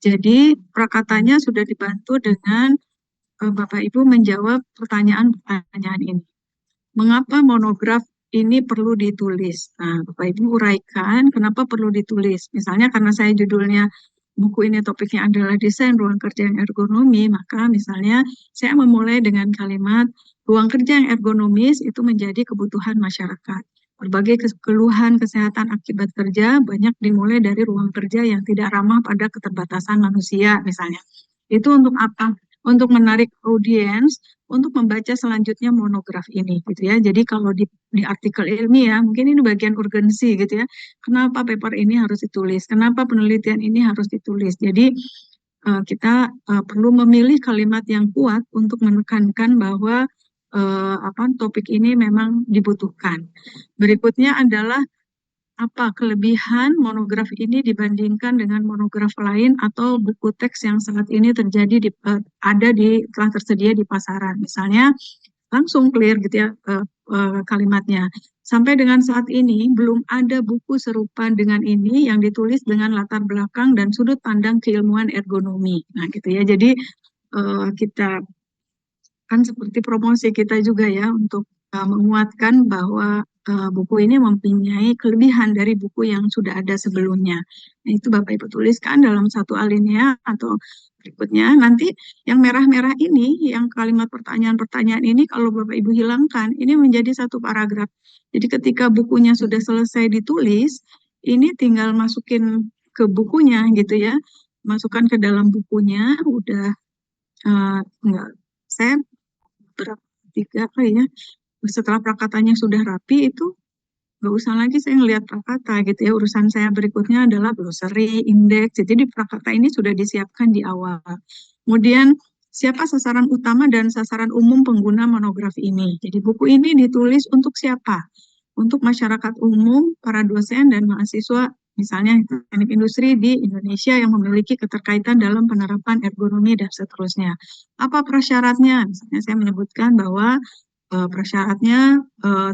Jadi prakatanya sudah dibantu dengan Bapak Ibu menjawab pertanyaan-pertanyaan ini. Mengapa monograf ini perlu ditulis? Nah, Bapak Ibu uraikan kenapa perlu ditulis. Misalnya karena saya judulnya buku ini topiknya adalah desain ruang kerja yang ergonomi, maka misalnya saya memulai dengan kalimat ruang kerja yang ergonomis itu menjadi kebutuhan masyarakat. Berbagai keluhan kesehatan akibat kerja banyak dimulai dari ruang kerja yang tidak ramah pada keterbatasan manusia misalnya. Itu untuk apa? Untuk menarik audiens untuk membaca selanjutnya monograf ini gitu ya. Jadi kalau di artikel ilmiah mungkin ini bagian urgensi gitu ya. Kenapa paper ini harus ditulis? Kenapa penelitian ini harus ditulis? Jadi kita perlu memilih kalimat yang kuat untuk menekankan bahwa topik ini memang dibutuhkan. Berikutnya adalah apa kelebihan monograf ini dibandingkan dengan monograf lain atau buku teks yang saat ini telah tersedia di pasaran. Misalnya langsung clear gitu ya kalimatnya. Sampai dengan saat ini belum ada buku serupa dengan ini yang ditulis dengan latar belakang dan sudut pandang keilmuan ergonomi. Nah gitu ya. Jadi kita kan seperti promosi kita juga ya untuk menguatkan bahwa buku ini mempunyai kelebihan dari buku yang sudah ada sebelumnya. Nah, itu Bapak Ibu tuliskan dalam satu alinea atau berikutnya. Nanti yang merah-merah ini, yang kalimat pertanyaan-pertanyaan ini kalau Bapak Ibu hilangkan, ini menjadi satu paragraf. Jadi ketika bukunya sudah selesai ditulis, ini tinggal masukin ke bukunya gitu ya. Masukkan ke dalam bukunya, udah enggak, saya tiga kali ya. Setelah prakatanya sudah rapi itu nggak usah lagi saya ngelihat prakata gitu ya. Urusan saya berikutnya adalah glossary, indeks. Jadi prakata ini sudah disiapkan di awal. Kemudian siapa sasaran utama dan sasaran umum pengguna monograf ini. Jadi buku ini ditulis untuk siapa? Untuk masyarakat umum, para dosen dan mahasiswa misalnya teknik industri di Indonesia yang memiliki keterkaitan dalam penerapan ergonomi dan seterusnya. Apa persyaratnya? Misalnya saya menyebutkan bahwa persyaratnya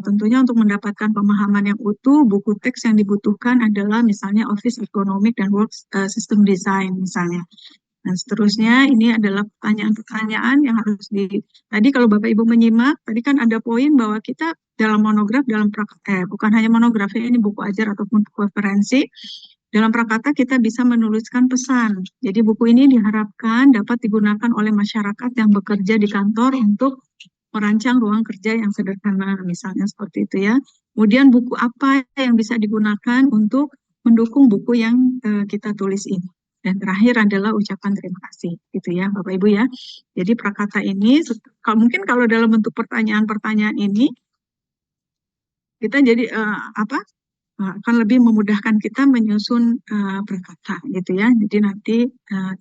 tentunya untuk mendapatkan pemahaman yang utuh, buku teks yang dibutuhkan adalah misalnya Office Ergonomic dan Work System Design misalnya. Dan seterusnya ini adalah pertanyaan-pertanyaan yang harus tadi kalau Bapak Ibu menyimak, tadi kan ada poin bahwa kita dalam monograf, bukan hanya monograf ya, ini buku ajar ataupun buku referensi, dalam prakata kita bisa menuliskan pesan. Jadi buku ini diharapkan dapat digunakan oleh masyarakat yang bekerja di kantor untuk merancang ruang kerja yang sederhana, misalnya seperti itu ya. Kemudian buku apa yang bisa digunakan untuk mendukung buku yang kita tulis ini. Dan terakhir adalah ucapan terima kasih, gitu ya Bapak Ibu ya. Jadi prakata ini, mungkin kalau dalam bentuk pertanyaan-pertanyaan ini, kita jadi akan lebih memudahkan kita menyusun perkata gitu ya. Jadi nanti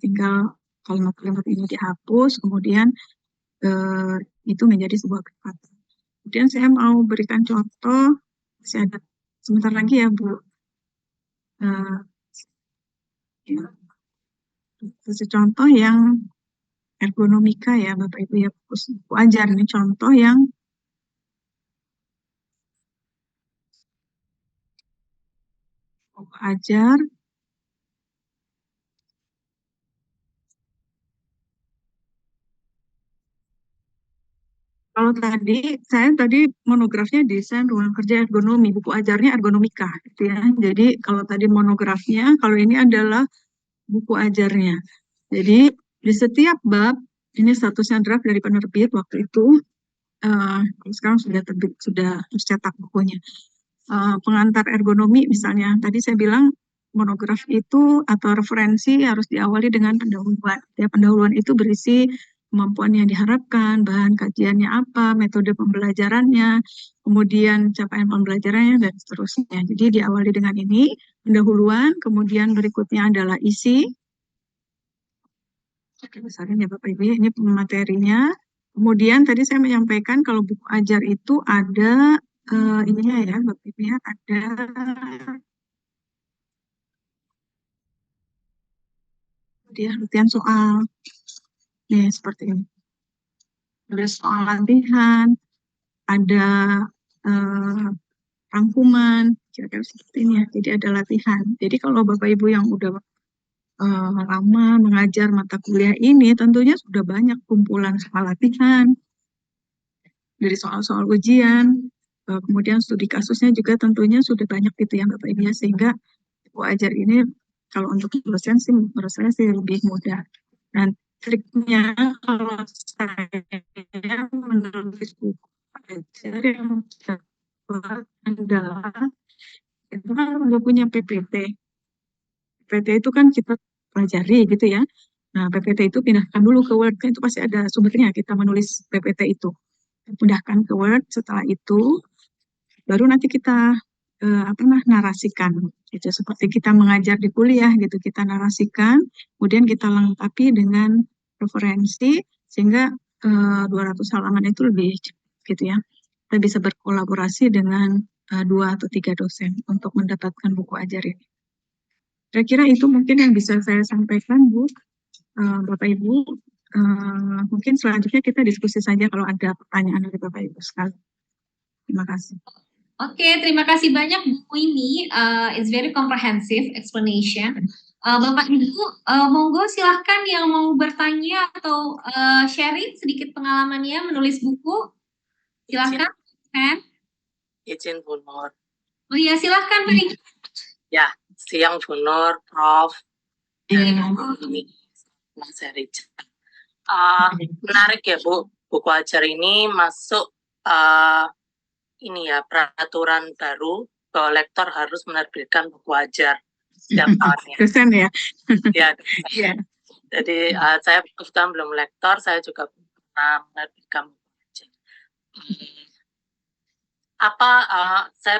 tinggal kalimat-kalimat ini dihapus, kemudian itu menjadi sebuah perkata. Kemudian saya mau berikan contoh, masih ada sebentar lagi ya Bu. Ya, kasih contoh yang ergonomika ya Bapak Ibu ya, buku ajar ini contoh yang buku ajar. Kalau saya tadi monografnya desain ruang kerja ergonomi, buku ajarnya ergonomika gitu ya. Jadi kalau tadi monografnya, kalau ini adalah buku ajarnya. Jadi di setiap bab, ini statusnya draft dari penerbit waktu itu, sekarang sudah terbit, sudah tercetak bukunya. Pengantar ergonomi misalnya, tadi saya bilang monograf itu atau referensi harus diawali dengan pendahuluan. Ya, pendahuluan itu berisi kemampuan yang diharapkan, bahan kajiannya apa, metode pembelajarannya, kemudian capaian pembelajarannya, dan seterusnya. Jadi diawali dengan ini, pendahuluan, kemudian berikutnya adalah isi. Oke, besarin ya Bapak Ibu, ini materinya. Kemudian tadi saya menyampaikan kalau buku ajar itu ada ininya ya Bapak Ibu ya, ada dia latihan soal. Nih, seperti ini. Ada soal latihan, ada rangkuman, kira-kira seperti ini ya. Jadi ada latihan. Jadi kalau Bapak Ibu yang udah lama mengajar mata kuliah ini, tentunya sudah banyak kumpulan soal latihan, dari soal-soal ujian, kemudian studi kasusnya juga tentunya sudah banyak gitu ya Bapak Ibu ya, sehingga buku ajar ini kalau untuk dosen sih menurut saya sih lebih mudah. Dan triknya kalau saya menulis buku ajar yang cepat adalah itu kan udah punya PPT. PPT itu kan kita pelajari gitu ya. Nah, PPT itu pindahkan dulu ke Word, kan itu pasti ada sumbernya kita menulis PPT itu. Pindahkan ke Word, setelah itu baru nanti kita narasikan gitu, seperti kita mengajar di kuliah gitu, kita narasikan, kemudian kita lengkapi dengan referensi sehingga 200 halaman itu lebih cepat gitu ya. Kita bisa berkolaborasi dengan 2 atau 3 dosen untuk mendapatkan buku ajar ini. Kira-kira itu mungkin yang bisa saya sampaikan Bu, Bapak Ibu. Mungkin selanjutnya kita diskusi saja kalau ada pertanyaan dari Bapak Ibu sekalian. Terima kasih. Oke, terima kasih banyak Bu ini. It's very comprehensive explanation. Bapak Ibu, monggo silahkan yang mau bertanya atau sharing sedikit pengalamannya menulis buku. Silahkan. Izin Bu Nur. Oh iya, silahkan Pak. Ya, siang Bu Nur, Prof. Dan Mas Richard. Menarik ya Bu, buku ajar ini masuk ini ya peraturan baru bahwa lektor harus menerbitkan buku ajar setiap tahunnya. Dosen ya? Ya, jadi saya kebetulan belum lektor, saya juga pernah menerbitkan buku ajar.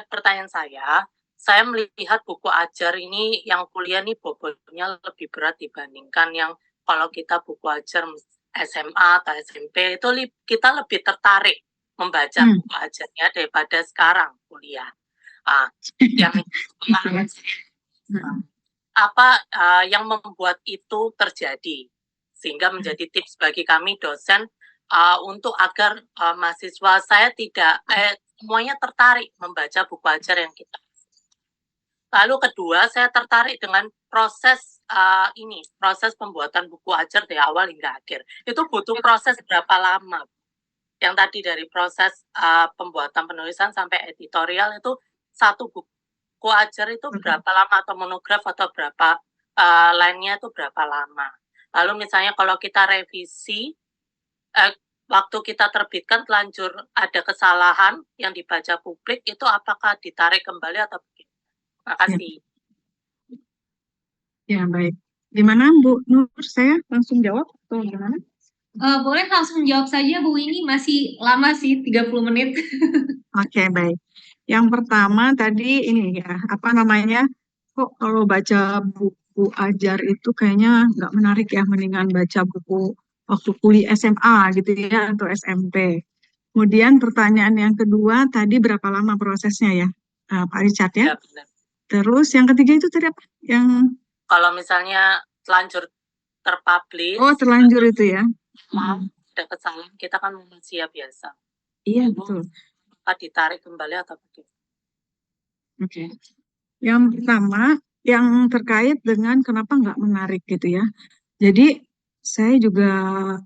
Pertanyaan saya melihat buku ajar ini yang kuliah ini bobotnya lebih berat dibandingkan yang kalau kita buku ajar SMA atau SMP itu kita lebih tertarik membaca buku ajarnya daripada sekarang kuliah. Yang membuat itu terjadi sehingga menjadi tips bagi kami dosen untuk agar mahasiswa saya tidak semuanya tertarik membaca buku ajar yang kita. Lalu kedua, saya tertarik dengan proses proses pembuatan buku ajar dari awal hingga akhir. Itu butuh proses berapa lama? Yang tadi dari proses pembuatan penulisan sampai editorial itu satu buku ajar itu berapa lama, atau monograf atau berapa lainnya itu berapa lama. Lalu misalnya kalau kita revisi, waktu kita terbitkan telanjur ada kesalahan yang dibaca publik, itu apakah ditarik kembali atau begitu? Terima kasih. Ya, baik. Gimana Bu Nur, saya langsung jawab atau gimana? Boleh langsung jawab saja Bu, ini masih lama sih, 30 menit. Oke, baik. Yang pertama tadi ini ya, apa namanya? Kok kalau baca buku ajar itu kayaknya nggak menarik ya, mendingan baca buku waktu kuliah SMA gitu ya atau SMP. Kemudian pertanyaan yang kedua tadi berapa lama prosesnya ya, Pak Richard ya? Ya, benar. Terus yang ketiga itu tadi apa? Yang Kalau misalnya terlanjur terpublish, terlanjur itu ya? maaf, ada kesalahan, kita kan manusia biasa. Iya betul. Apakah ditarik kembali atau bagaimana? Oke. Yang pertama, yang terkait dengan kenapa nggak menarik gitu ya. Jadi saya juga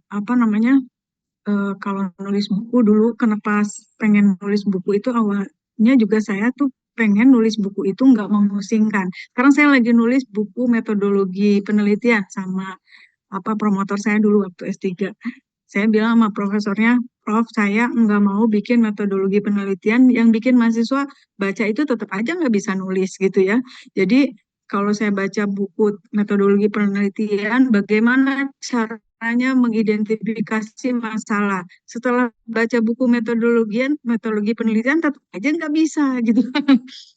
apa namanya kalau nulis buku dulu, kenapa pengen nulis buku itu awalnya juga saya tuh pengen nulis buku itu nggak memusingkan. Sekarang saya lagi nulis buku metodologi penelitian sama promotor saya dulu waktu S3. Saya bilang sama profesornya, Prof, saya nggak mau bikin metodologi penelitian yang bikin mahasiswa baca itu tetap aja nggak bisa nulis gitu ya. Jadi kalau saya baca buku metodologi penelitian, bagaimana caranya mengidentifikasi masalah. Setelah baca buku metodologi penelitian tetap aja nggak bisa gitu.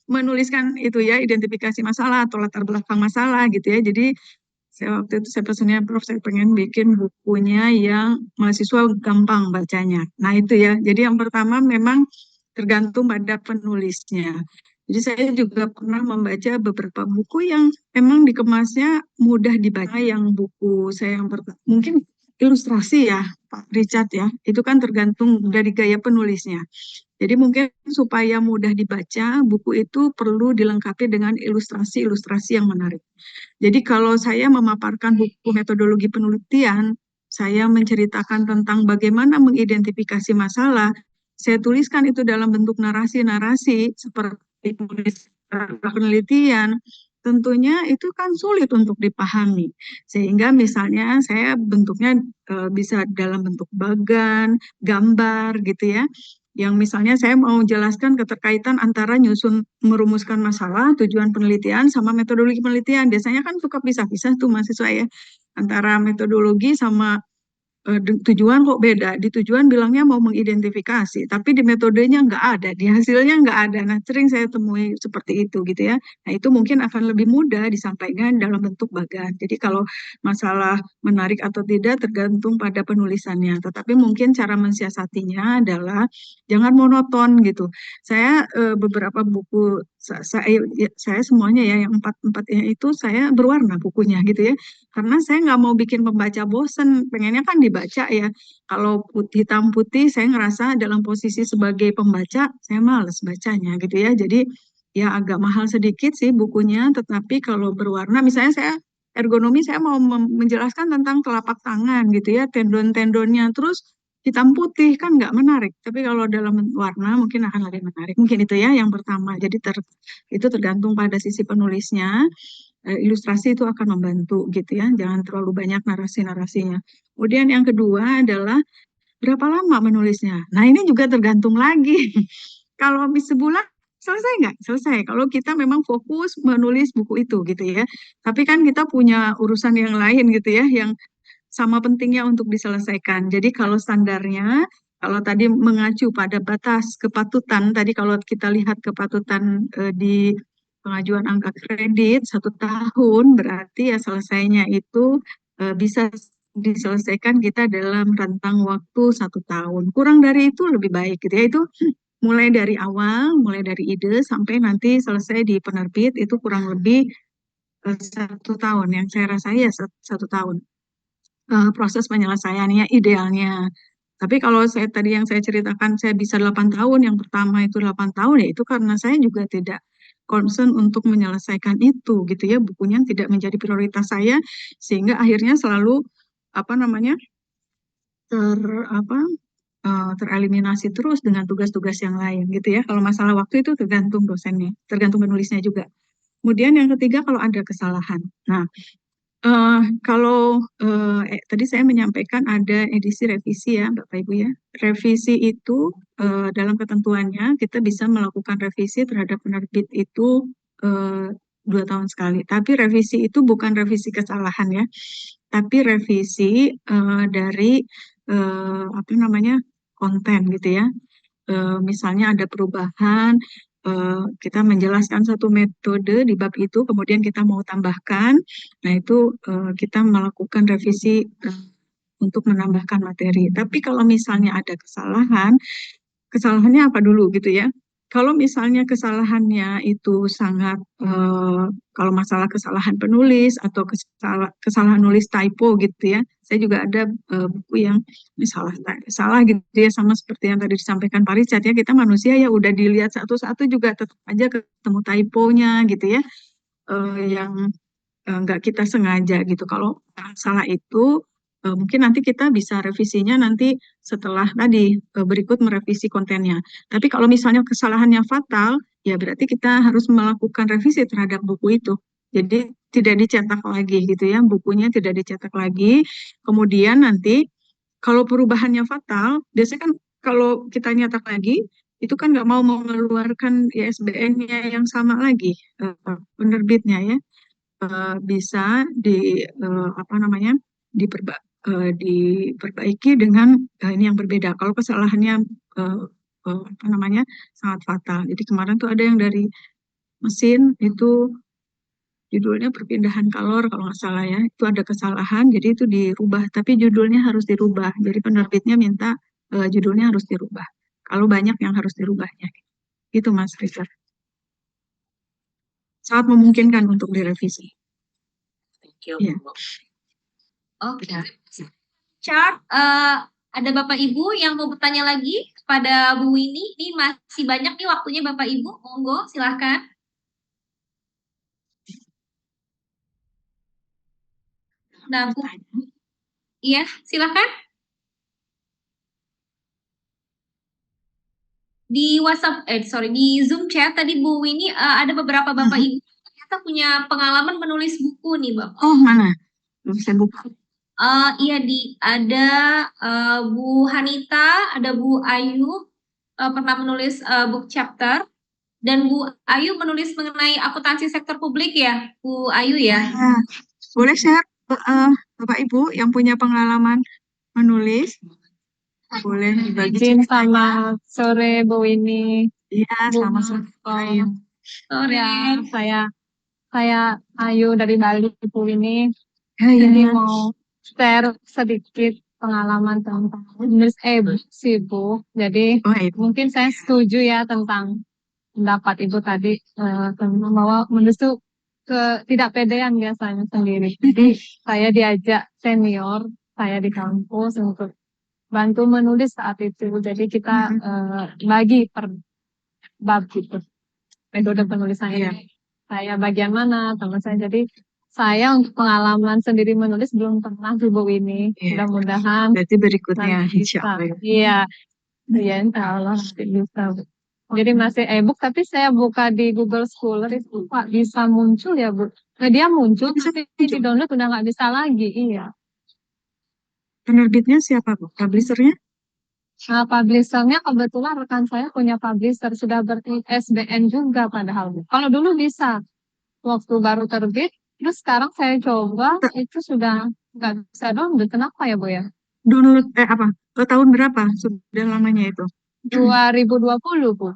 Menuliskan itu ya, identifikasi masalah atau latar belakang masalah gitu ya. Jadi waktu itu saya pesannya, Prof, saya pengen bikin bukunya yang mahasiswa gampang bacanya. Nah itu ya, jadi yang pertama memang tergantung pada penulisnya. Jadi saya juga pernah membaca beberapa buku yang memang dikemasnya mudah dibaca, yang buku saya yang pertama. Mungkin ilustrasi ya, Pak Richard ya, itu kan tergantung dari gaya penulisnya. Jadi mungkin supaya mudah dibaca, buku itu perlu dilengkapi dengan ilustrasi-ilustrasi yang menarik. Jadi kalau saya memaparkan buku metodologi penelitian, saya menceritakan tentang bagaimana mengidentifikasi masalah, saya tuliskan itu dalam bentuk narasi-narasi seperti tulis penelitian, tentunya itu kan sulit untuk dipahami. Sehingga misalnya saya bentuknya bisa dalam bentuk bagan, gambar gitu ya. Yang misalnya saya mau jelaskan keterkaitan antara merumuskan masalah, tujuan penelitian, sama metodologi penelitian. Biasanya kan suka pisah-pisah tuh mahasiswa ya, antara metodologi sama tujuan kok beda. Di tujuan bilangnya mau mengidentifikasi, tapi di metodenya nggak ada, di hasilnya nggak ada. Nah, sering saya temui seperti itu gitu ya. Nah, itu mungkin akan lebih mudah disampaikan dalam bentuk bagan. Jadi kalau masalah menarik atau tidak tergantung pada penulisannya. Tetapi mungkin cara mensiasatinya adalah jangan monoton gitu. Saya beberapa buku saya semuanya ya yang empatnya itu saya berwarna bukunya gitu ya, karena saya nggak mau bikin pembaca bosen, pengennya kan dibaca ya. Kalau hitam putih saya ngerasa dalam posisi sebagai pembaca saya males bacanya gitu ya. Jadi ya agak mahal sedikit sih bukunya, tetapi kalau berwarna misalnya saya ergonomi, saya mau menjelaskan tentang telapak tangan gitu ya, tendon-tendonnya, terus hitam putih kan nggak menarik. Tapi kalau dalam warna mungkin akan lebih menarik. Mungkin itu ya yang pertama. Jadi itu tergantung pada sisi penulisnya. Ilustrasi itu akan membantu gitu ya. Jangan terlalu banyak narasi-narasinya. Kemudian yang kedua adalah berapa lama menulisnya. Nah ini juga tergantung lagi. Kalau habis sebulan selesai nggak? Selesai. Kalau kita memang fokus menulis buku itu gitu ya. Tapi kan kita punya urusan yang lain gitu ya, yang sama pentingnya untuk diselesaikan. Jadi kalau standarnya, kalau tadi mengacu pada batas kepatutan, tadi kalau kita lihat kepatutan di pengajuan angka kredit 1 tahun, berarti ya selesainya itu bisa diselesaikan kita dalam rentang waktu 1 tahun. Kurang dari itu lebih baik gitu ya. Itu mulai dari awal, mulai dari ide sampai nanti selesai di penerbit itu kurang lebih 1 tahun. Yang saya rasa ya 1 tahun proses penyelesaiannya idealnya. Tapi kalau saya tadi yang saya ceritakan saya bisa 8 tahun, yang pertama itu 8 tahun ya itu karena saya juga tidak concern untuk menyelesaikan itu gitu ya, bukunya tidak menjadi prioritas saya sehingga akhirnya selalu apa namanya ter apa tereliminasi terus dengan tugas-tugas yang lain gitu ya. Kalau masalah waktu itu tergantung dosennya, tergantung penulisnya juga. Kemudian yang ketiga kalau ada kesalahan. Nah, kalau tadi saya menyampaikan ada edisi revisi ya, Bapak Ibu ya. Revisi itu dalam ketentuannya kita bisa melakukan revisi terhadap penerbit itu 2 tahun sekali. Tapi revisi itu bukan revisi kesalahan ya, tapi revisi dari apa namanya konten gitu ya. Misalnya ada perubahan kita menjelaskan satu metode di bab itu, kemudian kita mau tambahkan, nah itu kita melakukan revisi untuk menambahkan materi. Tapi kalau misalnya ada kesalahan, kesalahannya apa dulu gitu ya? Kalau misalnya kesalahannya itu sangat, kalau masalah kesalahan penulis atau kesalahan nulis typo gitu ya, saya juga ada buku yang salah gitu ya, sama seperti yang tadi disampaikan Pak Richard ya, kita manusia ya udah dilihat satu-satu juga tetap aja ketemu typonya gitu ya, yang nggak kita sengaja gitu. Kalau salah itu mungkin nanti kita bisa revisinya nanti setelah tadi berikut merevisi kontennya. Tapi kalau misalnya kesalahannya fatal, ya berarti kita harus melakukan revisi terhadap buku itu. Jadi tidak dicetak lagi gitu ya, bukunya tidak dicetak lagi. Kemudian nanti kalau perubahannya fatal, biasanya kan kalau kita nyetak lagi, itu kan nggak mau mengeluarkan ISBN-nya yang sama lagi, penerbitnya ya. Bisa apa namanya diperbaiki dengan ini yang berbeda. Kalau kesalahannya apa namanya sangat fatal. Jadi kemarin tuh ada yang dari mesin itu judulnya perpindahan kalor kalau nggak salah ya. Itu ada kesalahan, jadi itu dirubah. Tapi judulnya harus dirubah. Jadi penerbitnya minta judulnya harus dirubah. Kalau banyak yang harus dirubahnya. Gitu Mas Richard. Sangat memungkinkan untuk direvisi. Thank you. Iya. Oke. Chart, ada Bapak Ibu yang mau bertanya lagi kepada Bu Winnie? Ini masih banyak nih waktunya Bapak Ibu. Monggo, silahkan. Nah, Bu, iya, silahkan. Di WhatsApp, di Zoom chat tadi Bu Winnie ada beberapa Bapak Ibu ternyata punya pengalaman menulis buku nih, Bapak. Oh, mana? Belum saya buka. Iya, ada Bu Hanita, ada Bu Ayu pernah menulis book chapter, dan Bu Ayu menulis mengenai akuntansi sektor publik ya, Bu Ayu ya. Nah, boleh share Bapak Ibu yang punya pengalaman menulis? Boleh dibagi Izin ceritanya. selamat sore Bu Winnie. Iya, Bu selamat sore. Ayu. Sore. Ya, saya Ayu dari Bali Bu Winnie. Hai, Jadi ya. mau share sedikit pengalaman tentang menulis e-book sih Bu. Jadi Oh, itu. mungkin saya setuju ya tentang pendapat Ibu tadi tentang bahwa menulis itu tidak pedean biasanya sendiri. Jadi saya diajak senior saya di kampus untuk bantu menulis saat itu. Jadi kita bagi per bab gitu. Metode penulisannya. Iya. Saya bagian mana, teman saya. Jadi saya untuk pengalaman sendiri menulis belum pernah Bu ini. Iya. Mudah-mudahan Berarti berikutnya nanti insya bisa. Allah. Iya. Iya, insya Allah nanti bisa. Bu. Jadi masih e-book, tapi saya buka di Google Scholar itu Pak bisa muncul ya Bu. Nah, dia muncul, Bisa tapi muncul. di download udah nggak bisa lagi. Iya. Penerbitnya siapa Bu? Publishernya? Nah, publishernya kebetulan rekan saya punya publisher sudah ber-ISBN juga padahal. Bu. Kalau dulu bisa waktu baru terbit, terus sekarang saya coba itu sudah nggak bisa download. Kenapa ya Bu ya? Download apa? Tahun berapa sudah lamanya itu? 2020 Bu.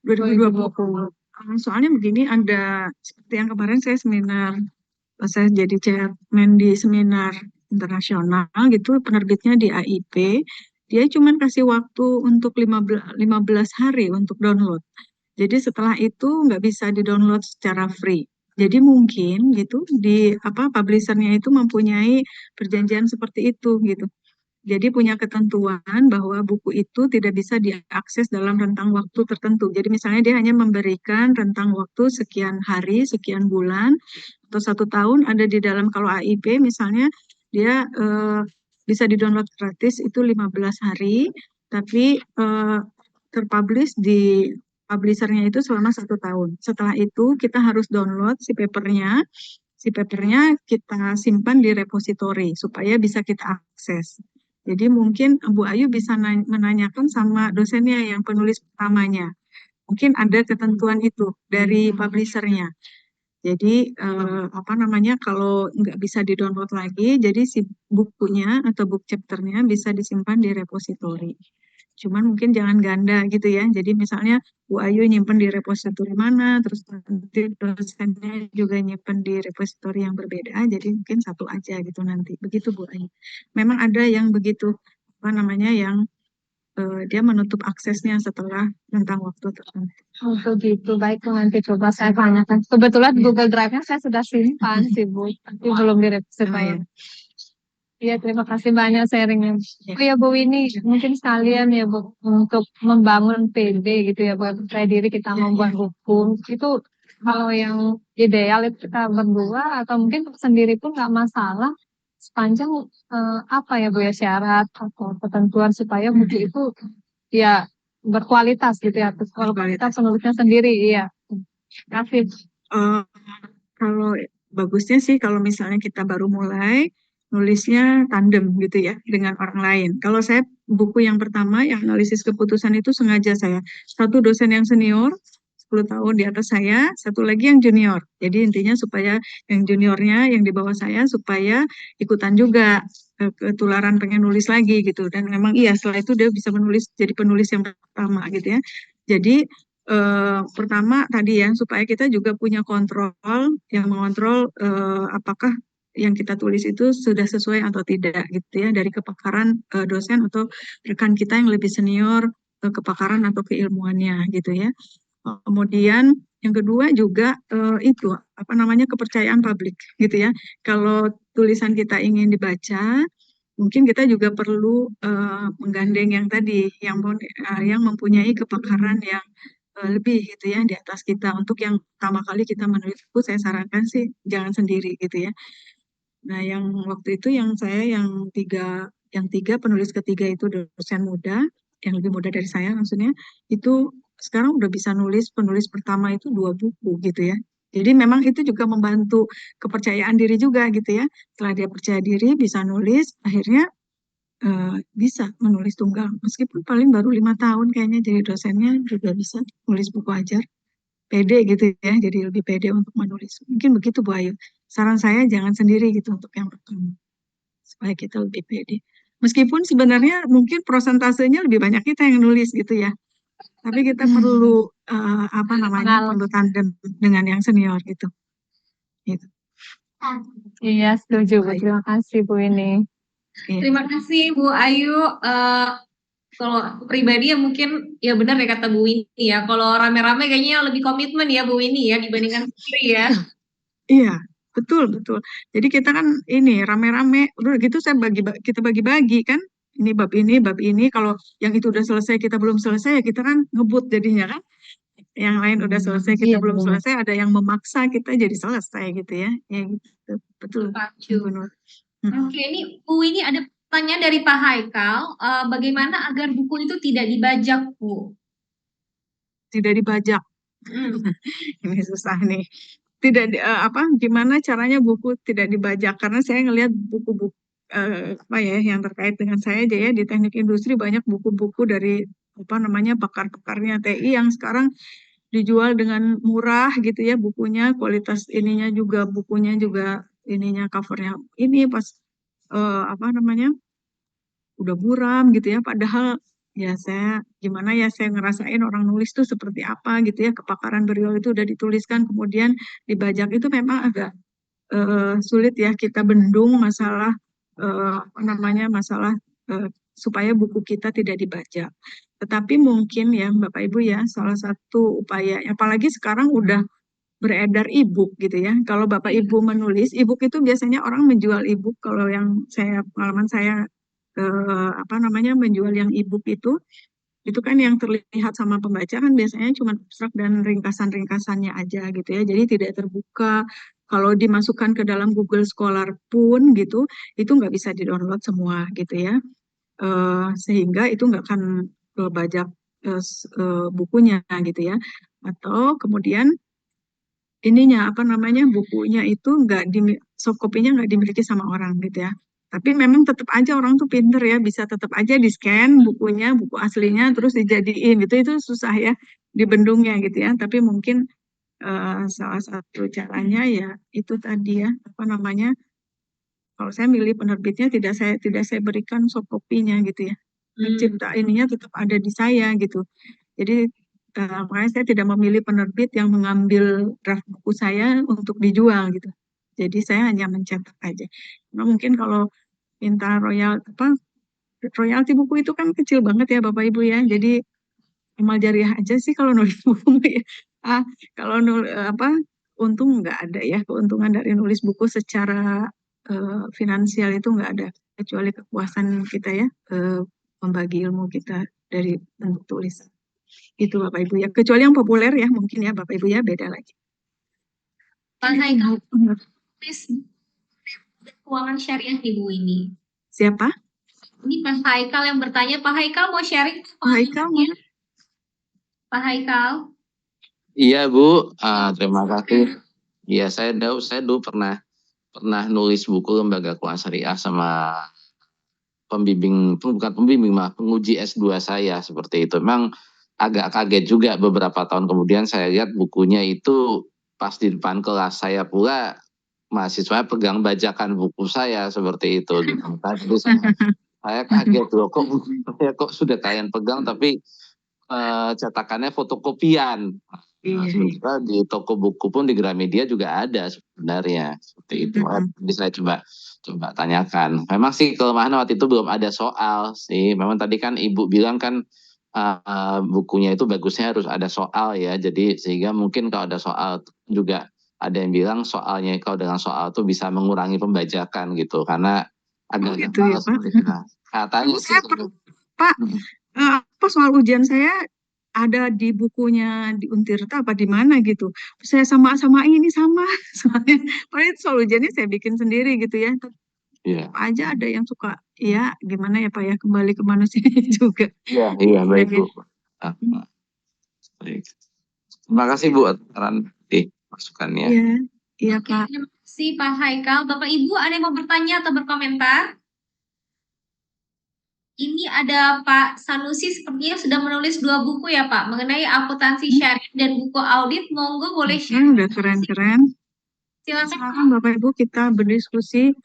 2020. Soalnya begini, ada seperti yang kemarin saya seminar, saya jadi chairman di seminar internasional gitu, penerbitnya di AIP, dia cuma kasih waktu untuk 15 hari untuk download. Jadi setelah itu nggak bisa di-download secara free. Jadi mungkin gitu di publishernya itu mempunyai perjanjian seperti itu gitu. Jadi punya ketentuan bahwa buku itu tidak bisa diakses dalam rentang waktu tertentu. Jadi misalnya dia hanya memberikan rentang waktu sekian hari, sekian bulan, atau 1 tahun ada di dalam, kalau AIP misalnya dia bisa di-download gratis itu 15 hari, tapi terpublish di publishernya itu selama 1 tahun. Setelah itu kita harus download si papernya. Si papernya kita simpan di repository supaya bisa kita akses. Jadi mungkin Bu Ayu bisa menanyakan sama dosennya yang penulis pertamanya. Mungkin ada ketentuan itu dari publishernya. Jadi kalau nggak bisa di-download lagi, jadi si bukunya atau book chapternya bisa disimpan di repository. Cuman mungkin jangan ganda gitu ya. Jadi misalnya Bu Ayu nyimpen di repositori mana, terus nanti dosennya juga nyimpen di repositori yang berbeda. Jadi mungkin satu aja gitu nanti. Begitu Bu Ayu. Memang ada yang begitu, apa namanya, yang dia menutup aksesnya setelah rentang waktu tertentu. Oh, begitu. Baik, Bu, nanti coba saya tanyakan. Kebetulan Iya. Google Drive-nya saya sudah simpan sih, Bu. Tapi belum Oh ya. direpositori. Iya, terima kasih banyak sharingnya. Ya. Oh ya, Bu, ini mungkin sekalian ya, Bu, untuk membangun PD gitu ya, Bu, percaya diri kita Ya, membuat ya. buku. Itu kalau yang ideal itu kita berdua atau mungkin sendiri pun nggak masalah. Sepanjang apa ya, Bu, ya, syarat atau ketentuan supaya buku itu ya berkualitas gitu ya. Terus kalau kita Berkualitas. penulisnya sendiri, iya. Kasih. Eh, kalau bagusnya sih kalau misalnya kita baru mulai nulisnya tandem gitu ya dengan orang lain. Kalau saya buku yang pertama yang analisis keputusan itu sengaja saya satu dosen yang senior 10 tahun di atas saya, satu lagi yang junior. Jadi intinya supaya yang juniornya yang di bawah saya supaya ikutan juga ketularan pengen nulis lagi gitu. Dan memang iya setelah itu dia bisa menulis jadi penulis yang pertama gitu ya. Jadi pertama tadi ya supaya kita juga punya kontrol yang mengontrol apakah yang kita tulis itu sudah sesuai atau tidak gitu ya dari kepakaran dosen atau rekan kita yang lebih senior kepakaran atau keilmuannya gitu ya. Kemudian yang kedua juga itu apa namanya kepercayaan publik gitu ya. Kalau tulisan kita ingin dibaca, mungkin kita juga perlu menggandeng yang tadi yang mempunyai kepakaran yang lebih gitu ya di atas kita. Untuk yang pertama kali kita menulis buku, saya sarankan sih jangan sendiri gitu ya. Nah, yang waktu itu yang tiga penulis ketiga itu dosen muda, yang lebih muda dari saya maksudnya, itu sekarang udah bisa nulis penulis pertama itu 2 buku gitu ya. Jadi memang itu juga membantu kepercayaan diri juga gitu ya. Setelah dia percaya diri bisa nulis, akhirnya bisa menulis tunggal. Meskipun paling baru 5 tahun kayaknya jadi dosennya juga bisa nulis buku ajar. Pede gitu ya, jadi lebih pede untuk menulis. Mungkin begitu Bu Ayu. Saran saya jangan sendiri gitu untuk yang pertama, supaya kita lebih pede. Meskipun sebenarnya mungkin prosentasenya lebih banyak kita yang nulis gitu ya. Tapi kita perlu apa namanya perlu tandem dengan yang senior gitu. Gitu. Iya, setuju, Bu. Baik. Terima kasih, Bu, ini. Iya. Terima kasih Bu Ayu. Kalau aku pribadi ya mungkin ya benar ya kata Bu Winnie ya. Kalau rame-rame kayaknya lebih komitmen ya Bu Winnie ya dibandingkan sendiri ya. Iya, betul betul. Jadi kita kan ini rame-rame, udah gitu kita bagi-bagi kan. Ini bab ini, bab ini. Kalau yang itu udah selesai kita belum selesai ya kita kan ngebut jadinya kan. Yang lain udah selesai kita Iya, belum benar. selesai, ada yang memaksa kita jadi selesai gitu ya. Ya gitu. Betul. Setuju. Bu Nur. Oke, ini Bu Winnie ada pertanyaan dari Pak Haikal. Bagaimana agar buku itu tidak dibajak Bu? Tidak dibajak. Ini susah nih. Gimana caranya buku tidak dibajak? Karena saya ngelihat buku-buku apa ya yang terkait dengan saya aja ya di teknik industri banyak buku-buku dari apa namanya pakar-pakarnya TI yang sekarang dijual dengan murah gitu ya bukunya, kualitas ininya juga bukunya juga ininya covernya ini pas apa namanya udah buram gitu ya. Padahal ya gimana ya saya ngerasain orang nulis tuh seperti apa gitu ya. Kepakaran beliau itu udah dituliskan kemudian dibajak itu memang agak sulit ya kita bendung masalah apa namanya masalah supaya buku kita tidak dibajak. Tetapi mungkin ya Bapak Ibu ya salah satu upaya apalagi sekarang udah beredar e-book gitu ya. Kalau Bapak Ibu menulis e-book itu biasanya orang menjual e-book kalau yang pengalaman saya apa namanya menjual yang e-book itu kan yang terlihat sama pembaca kan biasanya cuma abstrak dan ringkasan-ringkasannya aja gitu ya. Jadi tidak terbuka. Kalau dimasukkan ke dalam Google Scholar pun gitu, itu nggak bisa di-download semua gitu ya. Sehingga itu nggak akan bajak bukunya gitu ya. Atau kemudian ininya apa namanya bukunya itu soft copy-nya nggak dimiliki sama orang gitu ya. Tapi memang tetap aja orang tuh pinter ya, bisa tetap aja di-scan bukunya, buku aslinya, terus dijadiin gitu. Itu susah ya dibendungnya gitu ya. Tapi mungkin salah satu caranya ya itu tadi ya, apa namanya, kalau saya milih penerbitnya tidak saya berikan soft copy-nya gitu ya. cipta ininya tetap ada di saya gitu. Jadi makanya saya tidak memilih penerbit yang mengambil draft buku saya untuk dijual gitu. Jadi saya hanya mencetak aja. Nah, mungkin kalau minta royalti buku itu kan kecil banget ya Bapak Ibu ya. Jadi amal jariah aja sih kalau nulis buku ya. Kalau untung nggak ada ya, keuntungan dari nulis buku secara finansial itu nggak ada, kecuali kepuasan kita ya membagi ilmu kita dari bentuk tulisan. Itu Bapak Ibu ya, kecuali yang populer ya mungkin ya Bapak Ibu ya, beda lagi. Pak Haikal tulis keuangan syariah di Bu ini. Siapa? Ini Pak Haikal yang bertanya. Pak Haikal mau sharing? Pak Haikal mana? Pak Haikal. Iya Bu, terima kasih. Iya saya dulu pernah nulis buku lembaga keuangan syariah sama bukan pembimbing mah penguji S2 saya seperti itu. Memang agak kaget juga beberapa tahun kemudian saya lihat bukunya itu pas di depan kelas saya pula mahasiswa pegang bajakan buku saya seperti itu gitu. Jadi saya kaget loh kok buku saya kok sudah kalian pegang tapi cetakannya fotokopian. Sementara di toko buku pun di Gramedia juga ada sebenarnya seperti itu. Jadi saya coba tanyakan. Memang sih kelemahan waktu itu belum ada soal sih. Memang tadi kan Ibu bilang kan bukunya itu bagusnya harus ada soal ya. Jadi sehingga mungkin kalau ada soal juga ada yang bilang soalnya kalau dengan soal tuh bisa mengurangi pembajakan gitu karena agak gitu ya Pak. Katanya sih Pak, apa soal ujian saya ada di bukunya di Untirta apa di mana gitu. Saya sama-samain ini sama. Soalnya soal ujiannya saya bikin sendiri gitu ya. Iya. Aja ada yang suka ya gimana ya Pak ya, kembali ke manusianya juga. Iya baik Bu. Baik. Terima kasih Bu atas masukannya. Iya Pak. Terima kasih Pak Haikal. Bapak Ibu ada yang mau bertanya atau berkomentar? Ini ada Pak Sanusi sepertinya sudah menulis 2 buku ya Pak mengenai akuntansi syariah dan buku audit. Monggo boleh share. Udah keren-keren. Silakan Bapak Ibu kita berdiskusi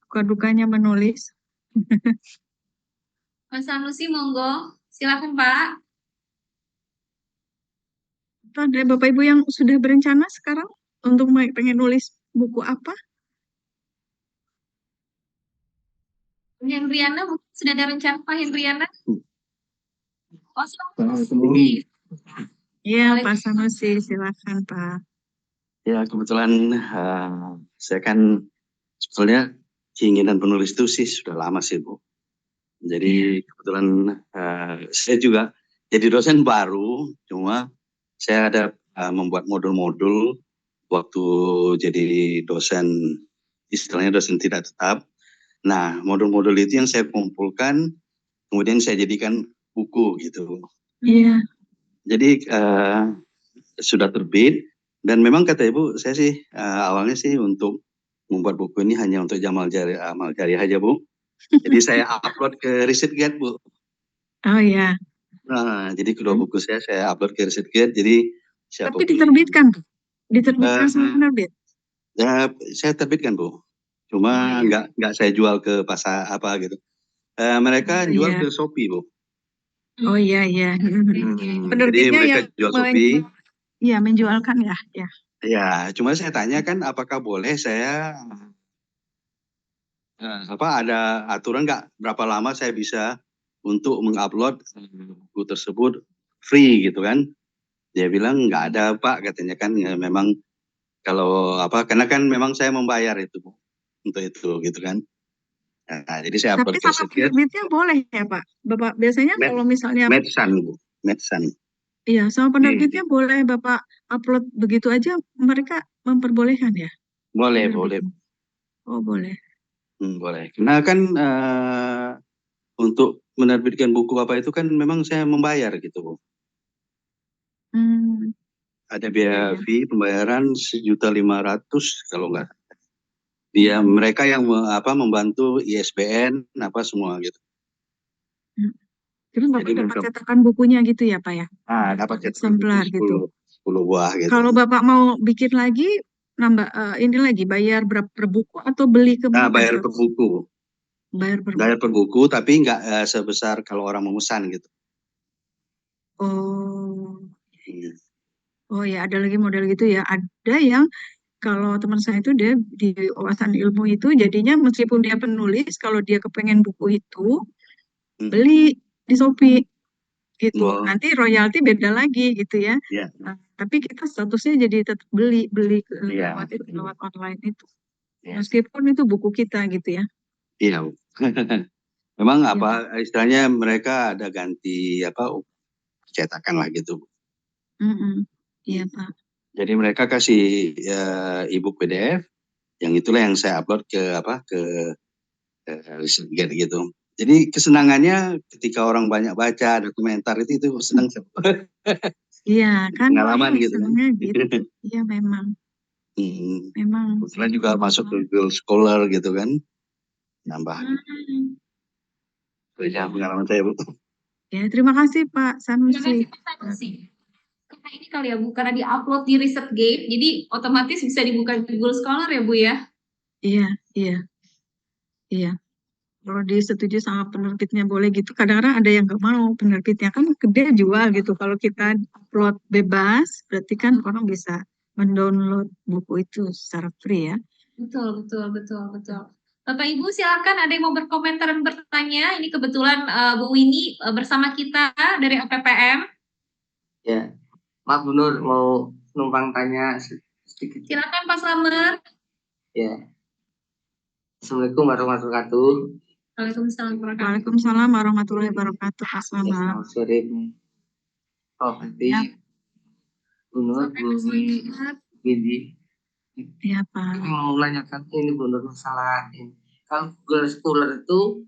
duka-dukanya menulis. Pak Sanusi monggo. Silakan Pak. Ada Bapak Ibu yang sudah berencana sekarang untuk pengen nulis buku apa? Hendriana sudah ada rencana Pak Hendriana? Iya Pak Sanusi, silakan Pak. Ya kebetulan saya kan sebetulnya keinginan penulis itu sih sudah lama sih Bu. Jadi kebetulan saya juga jadi dosen baru, cuma saya ada membuat modul-modul waktu jadi dosen, istilahnya dosen tidak tetap. Nah modul-modul itu yang saya kumpulkan, kemudian saya jadikan buku gitu. Iya. Jadi sudah terbit dan memang kata Ibu saya sih awalnya sih untuk membuat buku ini hanya untuk amal jariah aja Bu. Jadi saya upload ke ResearchGate Bu. Oh ya. Nah jadi kedua buku saya upload ke ResearchGate. Jadi tapi diterbitkan sama penerbit? Ya saya terbitkan Bu. Cuma nggak saya jual ke pasar apa gitu. Mereka jual ke Shopee Bu. Oh iya. Penerbitnya jadi mereka jual Shopee. Iya menjualkan ya. Ya, cuma saya tanya kan apakah boleh saya ada aturan nggak berapa lama saya bisa untuk mengupload buku tersebut free gitu kan? Dia bilang nggak ada Pak, katanya kan ya, memang kalau karena kan memang saya membayar itu untuk itu gitu kan. Nah, jadi saya upload ke tapi sama penerbitnya boleh ya Pak? Bapak biasanya kalau misalnya Medsan. Iya, sama penerbitnya boleh Bapak upload begitu aja, mereka memperbolehkan ya? Boleh. Oh boleh. Boleh. Karena kan untuk menerbitkan buku apa itu kan memang saya membayar gitu. Ada biaya fee pembayaran 1.500.000 kalau nggak. Dia mereka yang membantu ISBN semua gitu. Terus Bapak dapat cetakan bukunya gitu ya Pak ya? Dapat cetakan eksemplar gitu. 10 buah gitu. Kalau Bapak mau bikin lagi nambah ini lagi bayar berapa per buku atau beli ke bayar per buku. Bayar per Bayar per buku, tapi nggak sebesar kalau orang memesan gitu. Oh, Iya. oh ya ada lagi model gitu ya. Ada yang kalau teman saya itu dia di wawasan ilmu itu jadinya meskipun dia penulis, kalau dia kepengen buku itu beli di Shopee gitu. Oh, Nanti royalti beda lagi gitu ya. iya. Nah, tapi kita statusnya jadi tetap beli Iya. lewat online itu. Iya. Meskipun itu buku kita gitu ya. Iya. Memang Iya, apa istilahnya mereka ada ganti cetakan lah gitu. Iya Pak. Jadi mereka kasih e-book PDF, yang itulah yang saya upload ke ResearchGate gitu. Jadi kesenangannya ketika orang banyak baca, ada komentar itu senang. Iya kan Pengalaman gitu kan. senangnya gitu. Iya memang. Memang. Kebetulan juga masuk ke Google Scholar gitu kan. Nambah. Itu ya pengalaman saya, Bu. Ya, terima kasih Pak Terima Sanusi. kasih Pak Sanusi. Karena ini kali ya Bu, karena di-upload di ResearchGate, jadi otomatis bisa dibuka di Google Scholar ya Bu ya? Iya. Kalau disetujui sama penerbitnya boleh gitu. Kadang-kadang ada yang nggak mau, penerbitnya kan dia jual gitu. Kalau kita upload bebas, berarti kan orang bisa mendownload buku itu secara free ya. Betul. Bapak Ibu silakan ada yang mau berkomentar dan bertanya. Ini kebetulan Bu Winnie bersama kita dari APPM. Ya, Maaf Bu Nur, mau numpang tanya sedikit. Silakan Pak Slamet. Ya. Assalamualaikum warahmatullahi wabarakatuh. Waalaikumsalam warahmatullahi wabarakatuh. Pak Ya, Slamet. selamat sore Bu. Oh, nanti Ya. Bu Nur, Bu Windy. Iya Pak. Mau menanyakan ini Bu Nur masalah ini. Kalau Google Scholar itu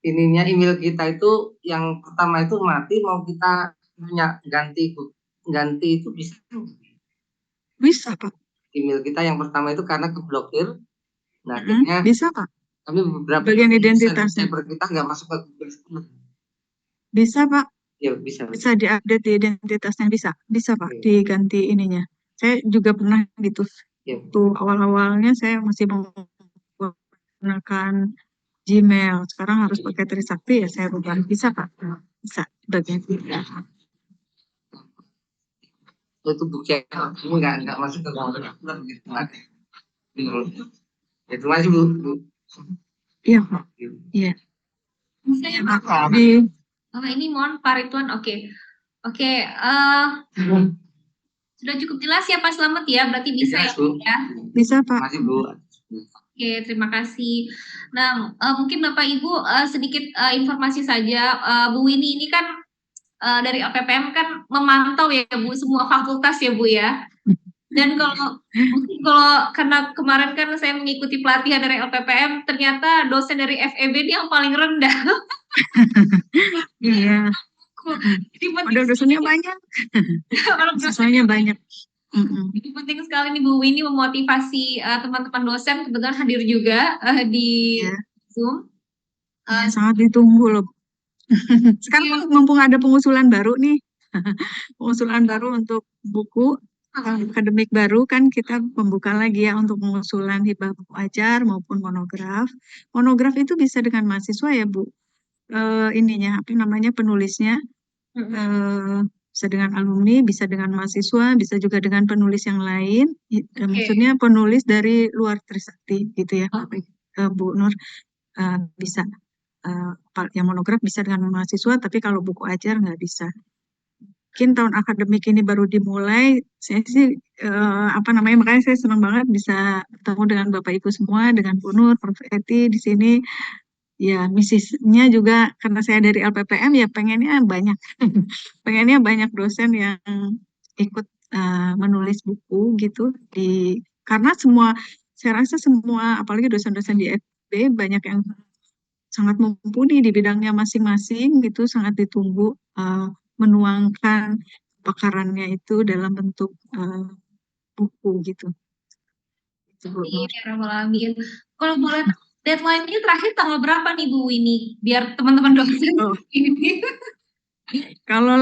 ininya email kita itu yang pertama itu mati, mau kita punya ganti itu bisa? Bisa Pak. Email kita yang pertama itu karena keblokir. Nah, akhirnya bisa Pak. kami beberapa Bagian identitasnya. server kita nggak masuk ke Google Scholar. Bisa Pak. Ya, bisa. Bisa diupdate di identitasnya, bisa Pak, diganti ininya. Saya juga pernah gitu. Tuh awal-awalnya saya masih menggunakan Gmail, sekarang harus pakai Trisakti ya saya rubah. Bisa Pak, bisa bagian itu. Itu bukti kamu nggak masuk ke Google Scholar gitu. Ya, terima kasih Bu. Iya Pak, iya. Saya Pak. Ini mohon Pak Ridwan, oke. Sudah cukup jelas ya Pak Slamet ya, berarti bisa ya Bu ya? Bisa Pak. Terima kasih Bu. Oke, terima kasih. Nah, mungkin Bapak Ibu sedikit informasi saja. Bu Winnie ini kan dari APPM kan memantau ya Bu semua fakultas ya Bu ya. Dan kalau karena kemarin kan saya mengikuti pelatihan dari LPPM, ternyata dosen dari FEB ini yang paling rendah. Iya. Jadi Padahal dosennya banyak. Siswanya banyak. Jadi penting sekali nih Bu Winnie memotivasi teman-teman dosen, kebetulan hadir juga di Zoom. Sangat ditunggu loh. Sekarang mumpung ada pengusulan baru nih, pengusulan baru untuk buku akademik baru kan kita membuka lagi ya untuk pengusulan hibah buku ajar maupun monograf. Monograf itu bisa dengan mahasiswa ya Bu. Ininya apa namanya penulisnya bisa dengan alumni, bisa dengan mahasiswa, bisa juga dengan penulis yang lain. Maksudnya penulis dari luar Trisakti gitu ya, Bu Nur bisa. Yang monograf bisa dengan mahasiswa, tapi kalau buku ajar nggak bisa. Mungkin tahun akademik ini baru dimulai, saya sih makanya saya senang banget bisa bertemu dengan Bapak Ibu semua, dengan Bu Nur, Prof. Eti di sini. Ya misinya juga karena saya dari LPPM ya pengennya banyak dosen yang ikut menulis buku gitu karena saya rasa semua apalagi dosen-dosen di FB banyak yang sangat mumpuni di bidangnya masing-masing gitu, sangat ditunggu menuangkan pakarannya itu dalam bentuk buku gitu. Kalau boleh deadline-nya terakhir tanggal berapa nih Bu Winnie? Biar teman-teman dosen ini. Kalau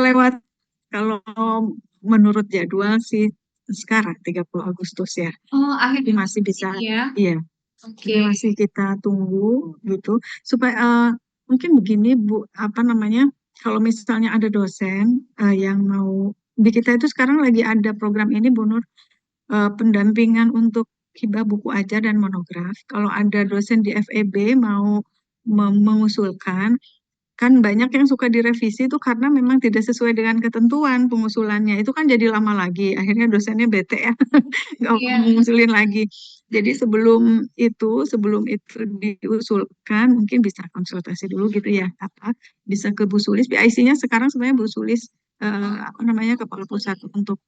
menurut jadwal sih sekarang 30 Agustus ya. Oh, akhirnya masih bisa. ya. Iya. Oke. Jadi masih kita tunggu gitu supaya mungkin begini Bu, apa namanya? Kalau misalnya ada dosen yang mau di kita itu sekarang lagi ada program ini Bu Nur, pendampingan untuk hibah buku ajar dan monograf. Kalau ada dosen di FEB mau mengusulkan, kan banyak yang suka direvisi itu karena memang tidak sesuai dengan ketentuan pengusulannya. Itu kan jadi lama lagi. Akhirnya dosennya bete ya, nggak Iya. mau mengusulin lagi. Jadi sebelum itu diusulkan, mungkin bisa konsultasi dulu gitu ya. Apa bisa ke Bu Sulis? PIC-nya sekarang sebenarnya Bu Sulis apa namanya Kepala Pusat untuk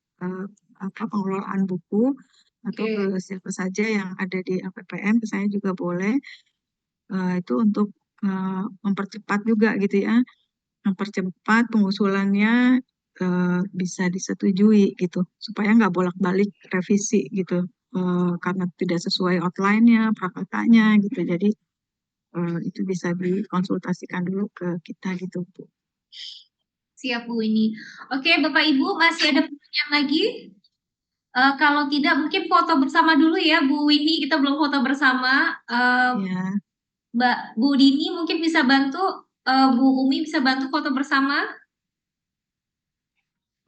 apa pengelolaan buku atau Oke. ke siapa saja yang ada di APPN, ke saya juga boleh. Itu untuk mempercepat juga gitu ya, mempercepat pengusulannya bisa disetujui gitu, supaya nggak bolak-balik revisi gitu, karena tidak sesuai outline-nya, prakakanya gitu. Jadi itu bisa dikonsultasikan dulu ke kita gitu Bu. Siap Bu ini. Oke Bapak Ibu, masih ada pertanyaan lagi? Kalau tidak mungkin foto bersama dulu ya Bu Winnie, kita belum foto bersama. Ya, Mbak Bu Dini mungkin bisa bantu, Bu Umi bisa bantu foto bersama.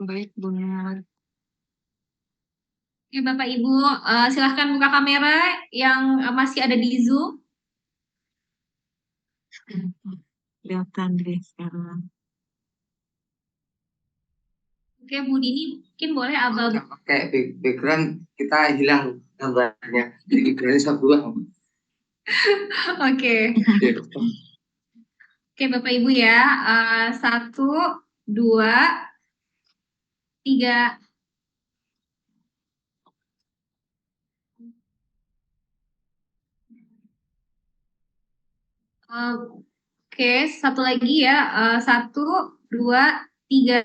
baik Bu Nur. Oke Bapak Ibu, silahkan buka kamera yang masih ada di Zoom. Kelihatan deh sekarang. Oke Bu Dini mungkin boleh abal. Nggak pakai background, kita hilang gambarnya. Jadi backgroundnya saya buang. Oke. Oke Bapak Ibu ya, 1, 2, 3. Oke, satu lagi ya, 1, 2, 3.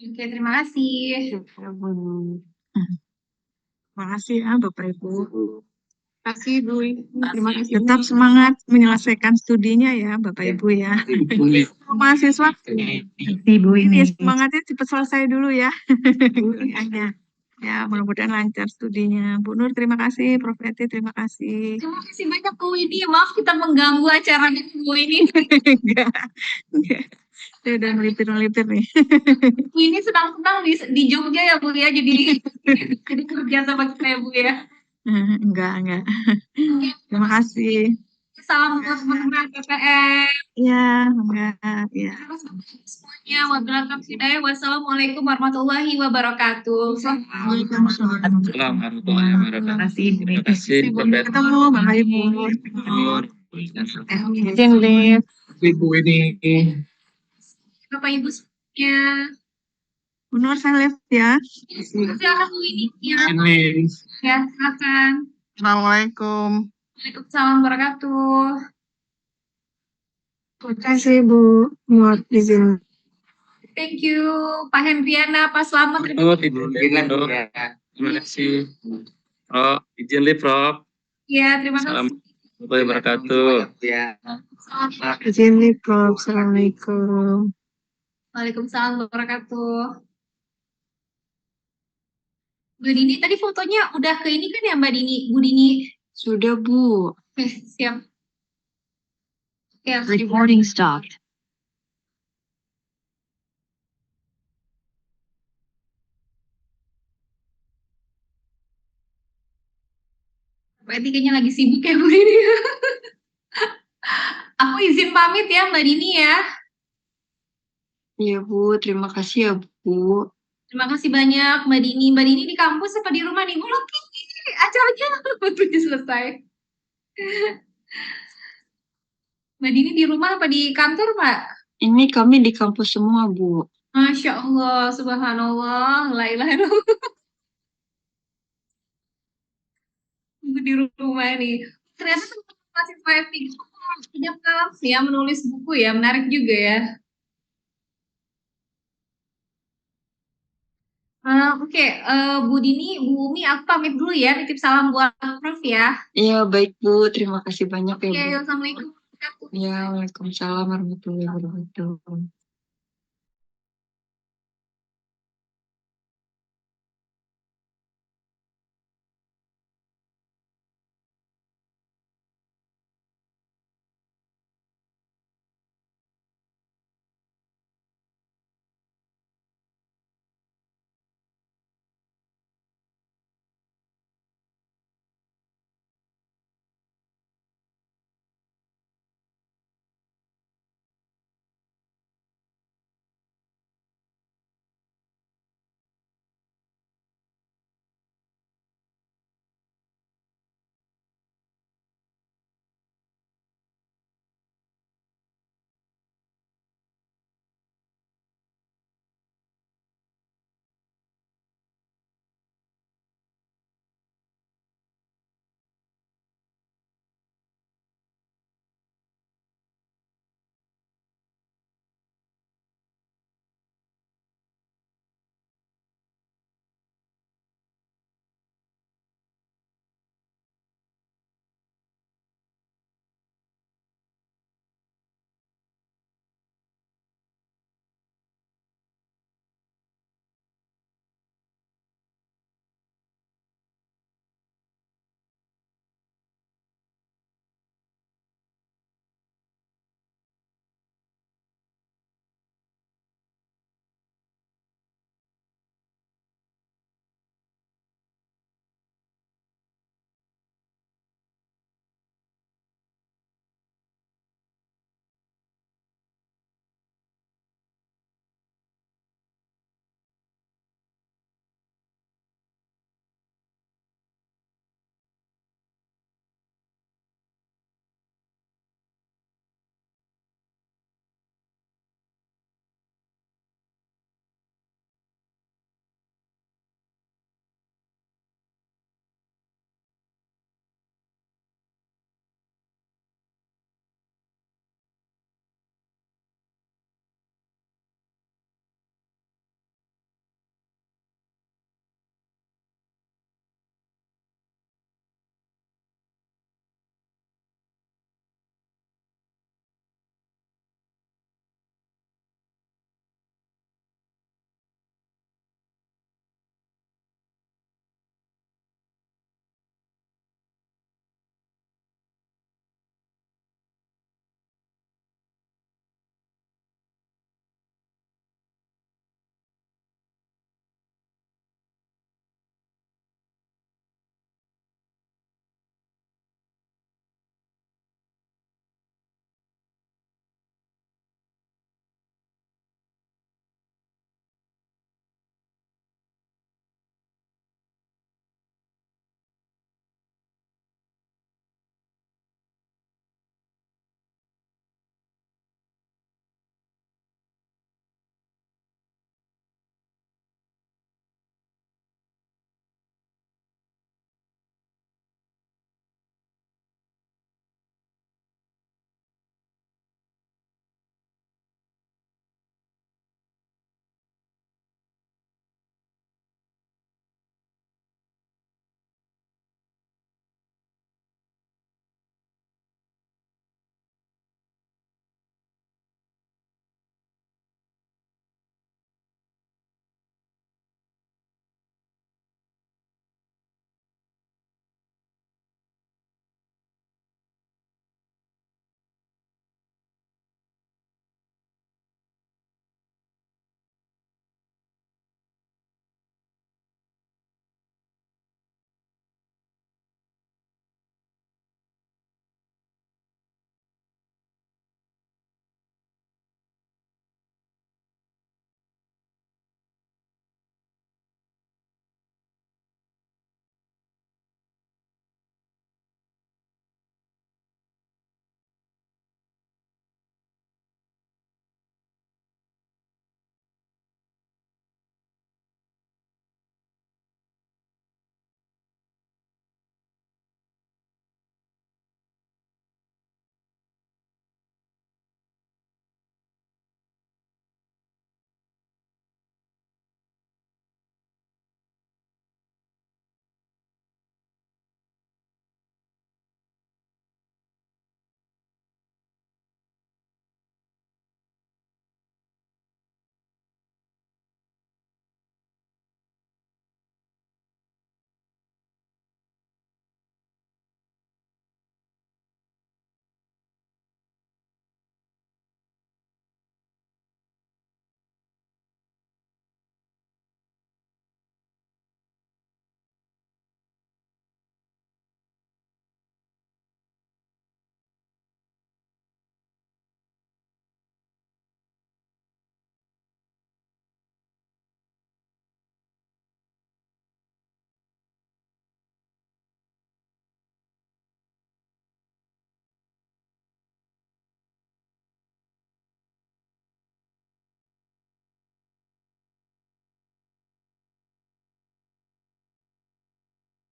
Oke, terima kasih. Terima kasih ya Bapak Ibu. Terima kasih Bu. Terima kasih. Tetap semangat menyelesaikan studinya ya Bapak Ibu ya. Mahasiswa Bu ini semangatnya cepat selesai dulu ya. Kuliahnya. Ya, mudah-mudahan lancar studinya. Bu Nur, terima kasih. Prof. Eti, terima kasih. Terima kasih banyak Bu Winnie. Maaf kita mengganggu acaranya Bu Winnie. Enggak. Saya udah melipir-melipir nih. Bu ini senang-senang di Jogja ya Bu ya, jadi kerja sama kita ya Bu ya. Enggak. Terima kasih. Salam buat teman-teman PPM. Ya, enggak. Ya. Semuanya, wassalamualaikum warahmatullahi wabarakatuh. Waalaikumsalam. Terima kasih. Ketemu Bapak Ibu. Izin live. Ibu ini. Bapak Ibu semuanya. Bu Nur, saya live ya. Silakan Bu ini ya. Ini. Ya, silakan. Assalamualaikum. Waalaikumsalam wabarakatuh. Terima kasih Bu. Mohon izin. Thank you, Pak Hendriana, Pak Slamet. Ibu Dino. Terima kasih. Prof, izin live Prof. Ya, terima kasih. Assalamualaikum warahmatullahi wabarakatuh. Ya. Izin live Prof. Assalamualaikum. Waalaikumsalam wabarakatuh. Mbak Dini, tadi fotonya udah ke ini kan ya Mbak Dini? Bu Dini. Sudah Bu. Oke, siap. Oke, Recording stopped. berarti kayaknya lagi sibuk ya Bu Dini. Aku izin pamit ya Mbak Dini ya. Iya Bu, terima kasih ya Bu. Terima kasih banyak Mbak Dini. Mbak Dini di kampus apa di rumah nih? Belum acaranya udah selesai. Mbak Dini di rumah apa di kantor Pak? Ini kami di kampus semua Bu. Masya Allah, subhanallah, la ilaha illallah. Di rumah nih. Ternyata teman-teman mahasiswa F3 punya pengalaman ya menulis buku ya, menarik juga ya. Oke, Bu Dini, Bu Umi, aku pamit dulu ya, titip salam buat Prof ya. Iya baik Bu, terima kasih banyak ya Oke, Bu. assalamualaikum. Ya, waalaikumsalam warahmatullahi wabarakatuh.